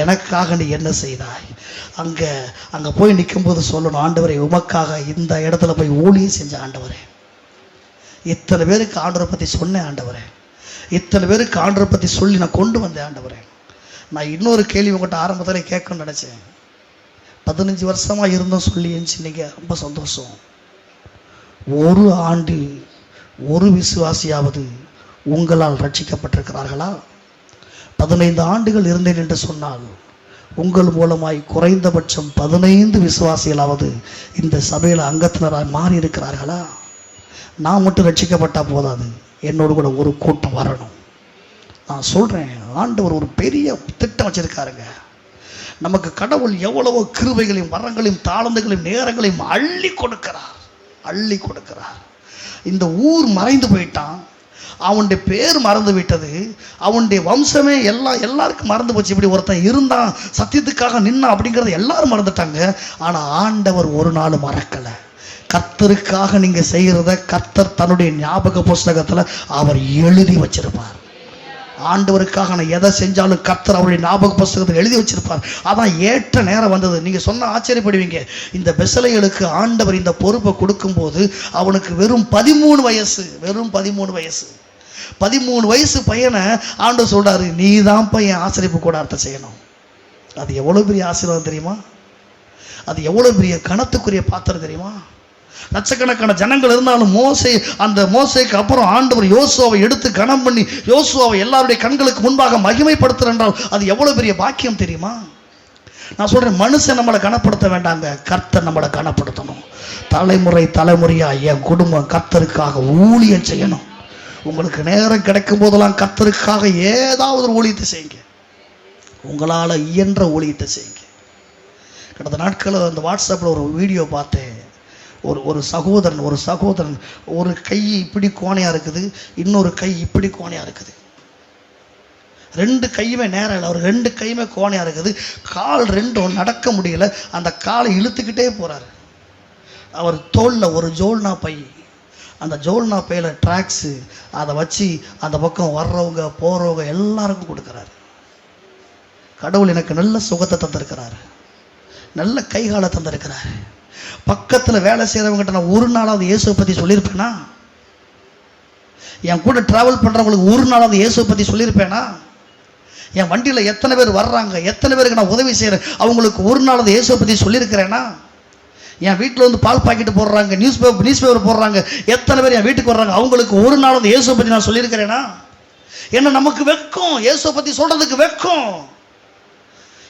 எனக்காக நீ என்ன செய்தாய்? அங்கே போய் நிற்கும்போது சொல்லணும், ஆண்டவரே உமக்காக இந்த இடத்துல போய் ஊழியம் செஞ்ச ஆண்டவரே, இத்தனை பேருக்கு ஆண்டவரை பற்றி சொன்னேன் ஆண்டவரே, இத்தனை பேருக்கு ஆண்டவரை பற்றி சொல்லி நான் கொண்டு வந்தேன் ஆண்டவரே. நான் இன்னொரு கேள்வி உங்கள்கிட்ட ஆரம்பத்தில் கேட்கணும்னு நினச்சேன். 15 வருஷமாக இருந்தோம் சொல்லி இருந்துச்சுன்னீங்க, ரொம்ப சந்தோஷம். ஒரு ஆண்டு ஒரு விசுவாசியாவது உங்களால் ரட்சிக்கப்பட்டிருக்கிறார்களா? 15 ஆண்டுகள் இருந்தேன் என்று சொன்னால் உங்கள் மூலமாய் குறைந்தபட்சம் 15 விசுவாசிகளாவது இந்த சபையில் அங்கத்தினராக மாறி இருக்கிறார்களா? நான் மட்டும் ரட்சிக்கப்பட்டால் போதாது, என்னோடு கூட ஒரு கூட்டம் வரணும். நான் சொல்கிறேன், ஆண்டவர் ஒரு பெரிய திட்டம் வச்சிருக்காருங்க. நமக்கு கடவுள் எவ்வளவோ கிருபைகளையும் வரங்களையும் தாளந்துகளையும் நேரங்களையும் அள்ளி கொடுக்கிறார். இந்த ஊர் மறைந்து போயிட்டான், அவனுடைய பேர் மறந்து விட்டது, அவனுடைய வம்சமே எல்லாருக்கும் மறந்து போச்சு. இப்படி ஒருத்தன் இருந்தான், சத்தியத்துக்காக நின்னா அப்படிங்கிறத எல்லாரும் மறந்துட்டாங்க. ஆனால் ஆண்டவர் ஒரு நாள் மறக்கலை. கர்த்தருக்காக நீங்க செய்கிறத கர்த்தர் தன்னுடைய ஞாபக புஸ்தகத்தில் அவர் எழுதி வச்சிருப்பார். ஆண்டவருக்காக நான் எதை செஞ்சாலும் கர்த்தர் அவருடைய ஞாபக புஸ்தகத்தில் எழுதி வச்சிருப்பார். அதான் ஏற்ற நேரம் வந்தது. நீங்க சொன்ன ஆச்சரியப்படுவீங்க. இந்த பெசலேயலுக்கு ஆண்டவர் இந்த பொறுப்பை கொடுக்கும்போது அவனுக்கு வெறும் 13 வயசு. 13 வயசு பையனை ஆண்டவர் சொல்றாரு, நீ தான் பையன் ஆசரிப்பு கூடாரத்தை செய்யணும். அது எவ்வளவு பெரிய ஆசீர்வாதம் தெரியுமா? அது எவ்வளவு பெரிய கணத்துக்குரிய பாத்திரம் தெரியுமா? லட்சக்கணக்கான ஜனங்கள் இருந்தாலும் மோசேக்கு அப்புறம் ஆண்டவர் யோசுவாவை எடுத்து கனம் பண்ணி யோசுவாவை எல்லாருடைய கண்களுக்கு முன்பாக மகிமைப்படுத்துற என்றால் அது எவ்வளவு பெரிய பாக்கியம் தெரியுமா? நான் சொல்றேன், மனுஷன் நம்மளை கனப்படுத்த வேண்டாங்க, கர்த்தர் நம்மளை கனப்படுத்தணும். தலைமுறையா என் குடும்பம் கர்த்தருக்காக ஊழியம் செய்யணும். உங்களுக்கு நேரம் கிடைக்கும் போதெல்லாம் கர்த்தருக்காக ஏதாவது ஒரு ஊழியத்தை செய்யுங்க. உங்களால் இயன்ற ஊழியத்தை செய்யுங்க. கடந்த நாட்களில் அந்த வாட்ஸ்அப்பில் ஒரு வீடியோ பார்த்தேன். ஒரு சகோதரன் ஒரு கை இப்படி கோணையாக இருக்குது, இன்னொரு கை இப்படி கோணையாக இருக்குது. 2 கையுமே நேரம் இல்லை, அவர் 2 கையுமே கோணையாக இருக்குது. கால் 2 நடக்க முடியல, அந்த காலை இழுத்துக்கிட்டே போகிறார். அவர் தோளில் ஒரு ஜோல்னா பை, அந்த ஜோல்னா பையில் ட்ராக்ஸு, அதை வச்சு அந்த பக்கம் வர்றவங்க போகிறவங்க எல்லாருக்கும் கொடுக்குறாரு. கடவுள் எனக்கு நல்ல சுகத்தை தந்திருக்கிறாரு, நல்ல கைகாலை தந்திருக்கிறாரு. பக்கத்தில் வேலை செய்கிறவங்ககிட்ட நான் ஒரு நாளாவது இயேசுவை பற்றி சொல்லியிருப்பேனா? என் கூட ட்ராவல் பண்ணுறவங்களுக்கு ஒரு நாளாவது இயேசுவை பற்றி சொல்லியிருப்பேனா? என் வண்டியில் எத்தனை பேர் வர்றாங்க, எத்தனை பேருக்கு நான் உதவி செய்கிறேன், அவங்களுக்கு ஒரு நாளாவது இயேசுவை பற்றி சொல்லியிருக்கிறேனா? என் வீட்டில் வந்து பால் பாக்கெட்டு போடுறாங்க, நியூஸ் பேப்பர் போடுறாங்க, எத்தனை பேர் என் வீட்டுக்கு வர்றாங்க, அவங்களுக்கு ஒரு நாளாவது இயேசுவை பற்றி நான் சொல்லியிருக்கிறேனா? ஏன்னா நமக்கு வெட்கம், இயேசுவை பத்தி சொல்றதுக்கு வெட்கம்.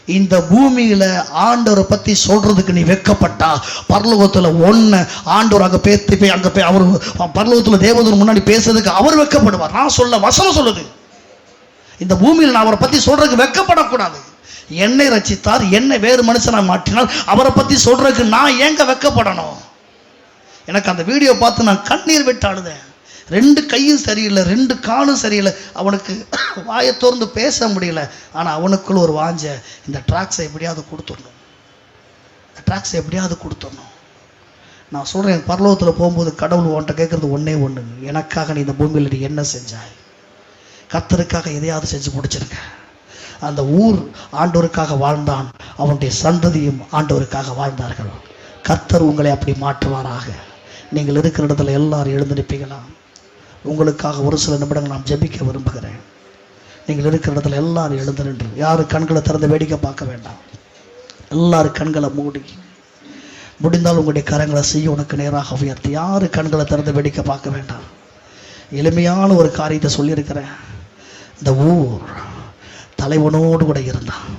இந்த பூமியில ஆண்டவரை பத்தி சொல்றதுக்கு நீ வெட்கப்பட்டா, பரலோகத்துல ஒன்னு ஆண்டவர் அங்க பேத்து அங்க அவர் பரலோகத்துல தேவதூர் முன்னாடி பேசுறதுக்கு அவர் வெட்கப்படுவார். நான் சொல்ல வசனம் சொல்லுது, இந்த பூமியில் நான் அவரை பத்தி சொல்றதுக்கு வெட்கப்படக்கூடாது. என்னை ரட்சித்தார், என்னை வேறு மனுஷனா மாற்றினார், அவரை பத்தி சொல்றதுக்கு நான் ஏங்க வெட்கப்படணும்? எனக்கு அந்த வீடியோ பார்த்து நான் கண்ணீர் விட்டு அழுதேன். 2 கையும் சரியில்லை, 2 காலும் சரியில்லை, அவனுக்கு வாயை திறந்து பேச முடியல. ஆனால் அவனுக்குள்ள ஒரு வாஞ்ச, இந்த ட்ராக்ஸை எப்படியாவது கொடுத்துடணும், இந்த ட்ராக்ஸை எப்படியாவது கொடுத்துடணும். நான் சொல்கிறேன், பரலோகத்தில் போகும்போது கடவுள் உன்கிட்ட கேட்குறது ஒன்றே ஒன்று, எனக்காக நீ இந்த பூமியில் நீ என்ன செஞ்சாய்? கர்த்தருக்காக எதையாவது செஞ்சு முடிச்சிருங்க. அந்த ஊர் ஆண்டவருக்காக வாழ்ந்தான், அவனுடைய சந்ததியும் ஆண்டவருக்காக வாழ்ந்தார்கள். கர்த்தர் உங்களை அப்படி மாற்றுவாராக. நீங்கள் இருக்கிற இடத்துல எல்லாரும் எழுந்து நிற்பீங்களா? உங்களுக்காக ஒரு சில நிமிடங்கள் நான் ஜெபிக்க விரும்புகிறேன். நீங்கள் இருக்கிற இடத்துல எல்லாரும் எழுந்து நின்று, யாரும் கண்களை திறந்து வேடிக்கை பார்க்க வேண்டாம். எல்லாரும் கண்களை மூடி, முடிந்தால் உங்களுடைய கரங்களை செய்ய உனக்கு நேராக உயர்த்தி, யாரும் கண்களை திறந்து வேடிக்கை பார்க்க வேண்டாம். எளிமையான ஒரு காரியத்தை சொல்லியிருக்கிறேன். இந்த ஊர் தலைவனோடு கூட இருந்தான்,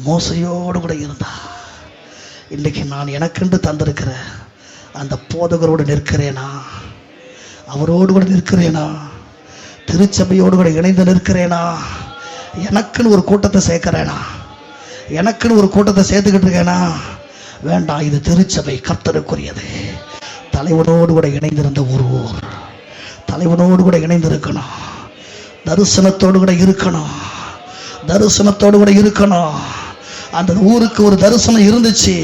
மோசையோடு கூட இருந்தான். இன்றைக்கு நான் எனக்கென்று தந்திருக்கிற அந்த போதகரோடு நிற்கிறேனா? அவரோடு கூட நிற்கிறேனா? திருச்சபையோடு கூட இணைந்து நிற்கிறேனா? எனக்குன்னு ஒரு கூட்டத்தை சேர்க்கிறேனா? எனக்குன்னு ஒரு கூட்டத்தை சேர்த்துக்கிட்டு இருக்கேனா? வேண்டாம், இது திருச்சபை, கர்த்தருக்குரியது. தலைவனோடு கூட இணைந்திருந்த ஒரு ஊர், தலைவனோடு கூட இணைந்திருக்கணும், தரிசனத்தோடு கூட இருக்கணும், தரிசனத்தோடு கூட இருக்கணும். அந்த ஊருக்கு ஒரு தரிசனம் இருந்துச்சு.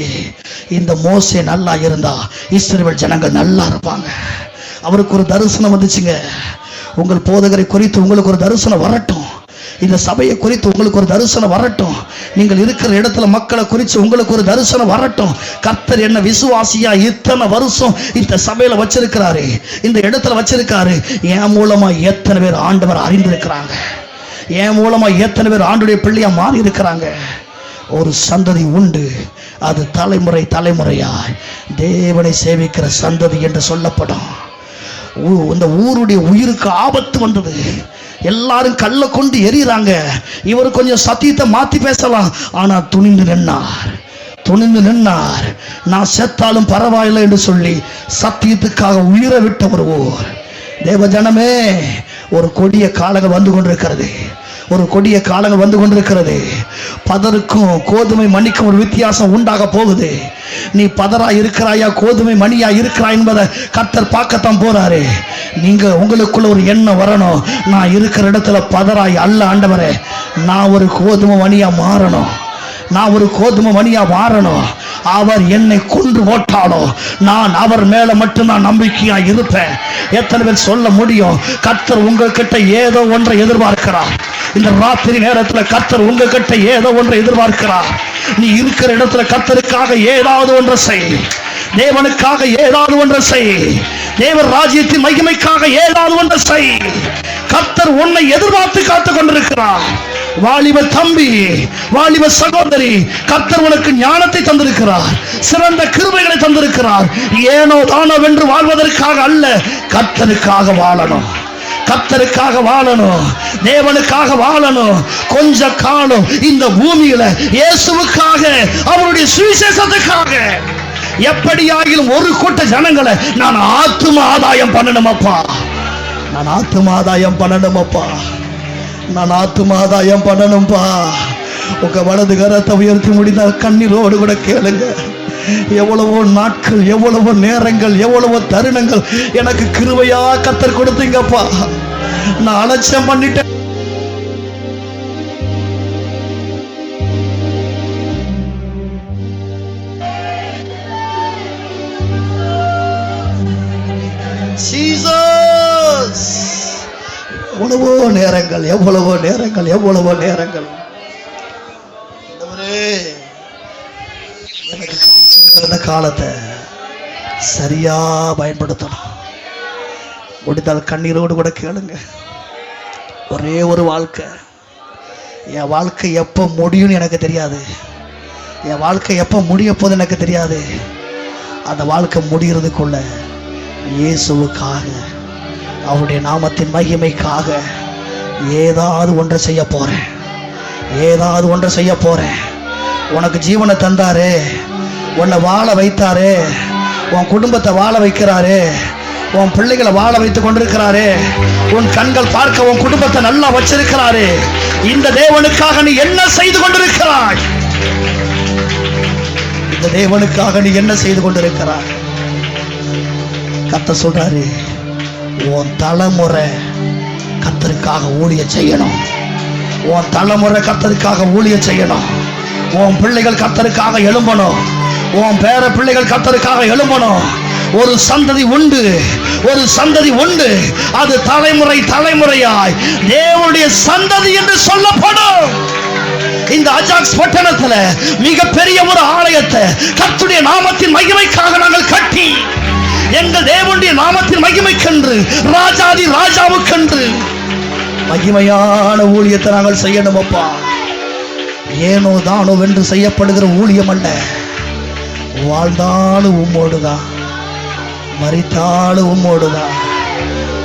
இந்த மோசே நல்லா இருந்தா இஸ்ரவேல் ஜனங்கள் நல்லா இருப்பாங்க. அவருக்கு ஒரு தரிசனம் வந்துச்சுங்க. உங்கள் போதகரை குறித்து உங்களுக்கு ஒரு தரிசனம் வரட்டும், இந்த சபையை குறித்து உங்களுக்கு ஒரு தரிசனம் வரட்டும், நீங்கள் இருக்கிற இடத்துல மக்களை குறித்து உங்களுக்கு ஒரு தரிசனம் வரட்டும். கர்த்தர் என்ன விசுவாசியா இத்தனை வருஷம் இந்த சபையில வச்சிருக்கிறாரு, இந்த இடத்துல வச்சிருக்காரு. என் மூலமா எத்தனை பேர் ஆண்டவர் அறிந்திருக்கிறாங்க, என் மூலமா எத்தனை பேர் ஆண்டுடைய பிள்ளையா மாறி இருக்கிறாங்க. ஒரு சந்ததி உண்டு, அது தலைமுறை தலைமுறையாய் தேவனை சேவிக்கிற சந்ததி என்று சொல்லப்படும். இந்த ஊருடைய உயிருக்கு ஆபத்து வந்தது. எல்லாரும் கல்லை கொண்டு எறிகிறாங்க. இவர் கொஞ்சம் சத்தியத்தை மாற்றி பேசலாம், ஆனால் துணிந்து நின்னார், துணிந்து நின்னார். நான் செத்தாலும் பரவாயில்லை என்று சொல்லி சத்தியத்துக்காக உயிரை விட்ட ஒரு ஊர். தேவ ஜனமே, ஒரு கொடிய காலங்கள் வந்து கொண்டிருக்கிறது, ஒரு கொடிய காலங்கள் வந்து கொண்டிருக்கிறது. பதருக்கும் கோதுமை மணிக்கும் ஒரு வித்தியாசம் உண்டாக போகுது. நீ பதரா இருக்கிறாயா, கோதுமை மணியா இருக்கிறாய் என்பதை கர்த்தர் பார்க்கத்தான் போறாரு. நீங்க உங்களுக்குள்ள ஒரு எண்ணம் வரணும், நான் இருக்கிற இடத்துல பதராய் அல்ல ஆண்டவரே, நான் ஒரு கோதுமை மணியா மாறணும், நான் ஒரு கோதுமை மணியா மாறணும். அவர் என்னை கொன்று போட்டாலும் நான் அவர் மேல மட்டும் நான் நம்பிக்கையா இருப்பேன். எத்தனை பேர் சொல்ல முடியும்? கர்த்தர் உங்ககிட்ட ஏதோ ஒன்றை எதிர்பார்க்கிறார். இந்த ராத்திரி நேரத்தில் கர்த்தர் உங்ககிட்ட ஏதோ ஒன்றை எதிர்பார்க்கிறார். நீ இருக்கிற இடத்துல கர்த்தருக்காக ஏதாவது ஒன்றை செய், தேவனுக்காக ஏதாவது ஒன்றை செய், தேவர் ராஜ்யத்தின் மகிமைக்காக ஏதாவது ஒன்றை செய். கர்த்தர் உன்னை எதிர்பார்த்து காத்துக் கொண்டிருக்கிறார். வாலிப தம்பி, வாலிப சகோதரி, கர்த்தர் உனக்கு ஞானத்தை தந்திருக்கிறார், சிறந்த கிருபைகளை தந்திருக்கிறார். ஏனோ தானோ வென்று வாழ்வதற்காக அல்ல, கர்த்தருக்காக வாழணும், கர்த்தருக்காக வாழணும், தேவனுக்காக வாழணும். கொஞ்ச காலம் இந்த பூமியில இயேசுவுக்காக, அவருடைய சுவிசேஷத்துக்காக எப்படியாகிலும் ஒரு கூட்ட ஜனங்களை நான் ஆத்தும ஆதாயம் பண்ணணுமப்பா, நான் ஆத்தும ஆதாயம் பண்ணணுமப்பா, நான் ஆத்தும ஆதாயம் பண்ணணும்பா. உங்க வலது கரத்தை உயர்த்தி முடிந்தால் கண்ணீரோடு கூட கேளுங்க. எவ்வளவோ நாட்கள், எவ்வளவோ நேரங்கள், எவ்வளவோ தருணங்கள் எனக்கு கிருபையா கர்த்தர் கொடுத்தீங்கப்பா. நான் அலட்சியம் பண்ணிட்டேன். எவ்வளவோ நேரங்கள், எவ்வளவோ நேரங்கள், எவ்வளவோ நேரங்கள் எனக்கு கிடைச்சிருக்கிற காலத்தை சரியா பயன்படுத்தணும். முடிந்தால் கண்ணீரோடு கூட கேளுங்க. ஒரே ஒரு வாழ்க்கை, என் வாழ்க்கை எப்போ முடியும்னு எனக்கு தெரியாது, என் வாழ்க்கை எப்போ முடிய போது எனக்கு தெரியாது. அந்த வாழ்க்கை முடிகிறதுக்குள்ள இயேசுவுக்காக, அவருடைய நாமத்தின் மகிமைக்காக ஏதாவது ஒன்றை செய்ய போறேன், ஏதாவது ஒன்றை செய்ய போறேன். உனக்கு ஜீவனை தந்தாரு, உன்னை வாழ வைத்தாரு, உன் குடும்பத்தை வாழ வைக்கிறாரு, உன் பிள்ளைகளை வாழ வைத்துக் கொண்டிருக்கிறாரு, உன் கண்கள் பார்க்க உன் குடும்பத்தை நல்லா வச்சிருக்கிறாரு. இந்த தேவனுக்காக நீ என்ன செய்து கொண்டிருக்கிறாய்? இந்த தேவனுக்காக நீ என்ன செய்து கொண்டிருக்கிறாய்? கர்த்தர் சொல்றாரு, உன் தலைமுறை கர்த்தருக்காக ஊழியம் செய்யணும். உன் தலைமுறை கர்த்தருக்காக ஊழியம் செய்யணும். உன் பிள்ளைகள் கர்த்தருக்காக எழும்பணும். உன் பேர பிள்ளைகள் கர்த்தருக்காக எழும்பணும். ஒரு சந்ததி உண்டு, ஒரு சந்ததி உண்டு. அது தலைமுறை தலைமுறையாய் தேவனுடைய சந்ததி என்று சொல்லப்படும். இந்த அஜாக்ஸ் பட்டணத்துல மிகப்பெரிய ஒரு ஆலயத்தை கர்த்தருடைய நாமத்தின் மகிமைக்காக நாங்கள் கட்டி, எங்கள் தேவனுடைய நாமத்தின் மகிமைக்கென்று, ராஜாதி ராஜாவுக்கென்று மகிமையான ஊழியத்தை நாங்கள் செய்யணும் அப்பா. ஏனோ தானோ வென்று செய்யப்படுகிற ஊழியம் அல்ல. வாழ்ந்தாலும் உம்மோடுதான், மரித்தாலும் உம்மோடுதான்.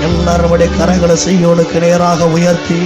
எல்லாருடைய கரங்களை செய்யோனுக்கு நேராக உயர்த்தி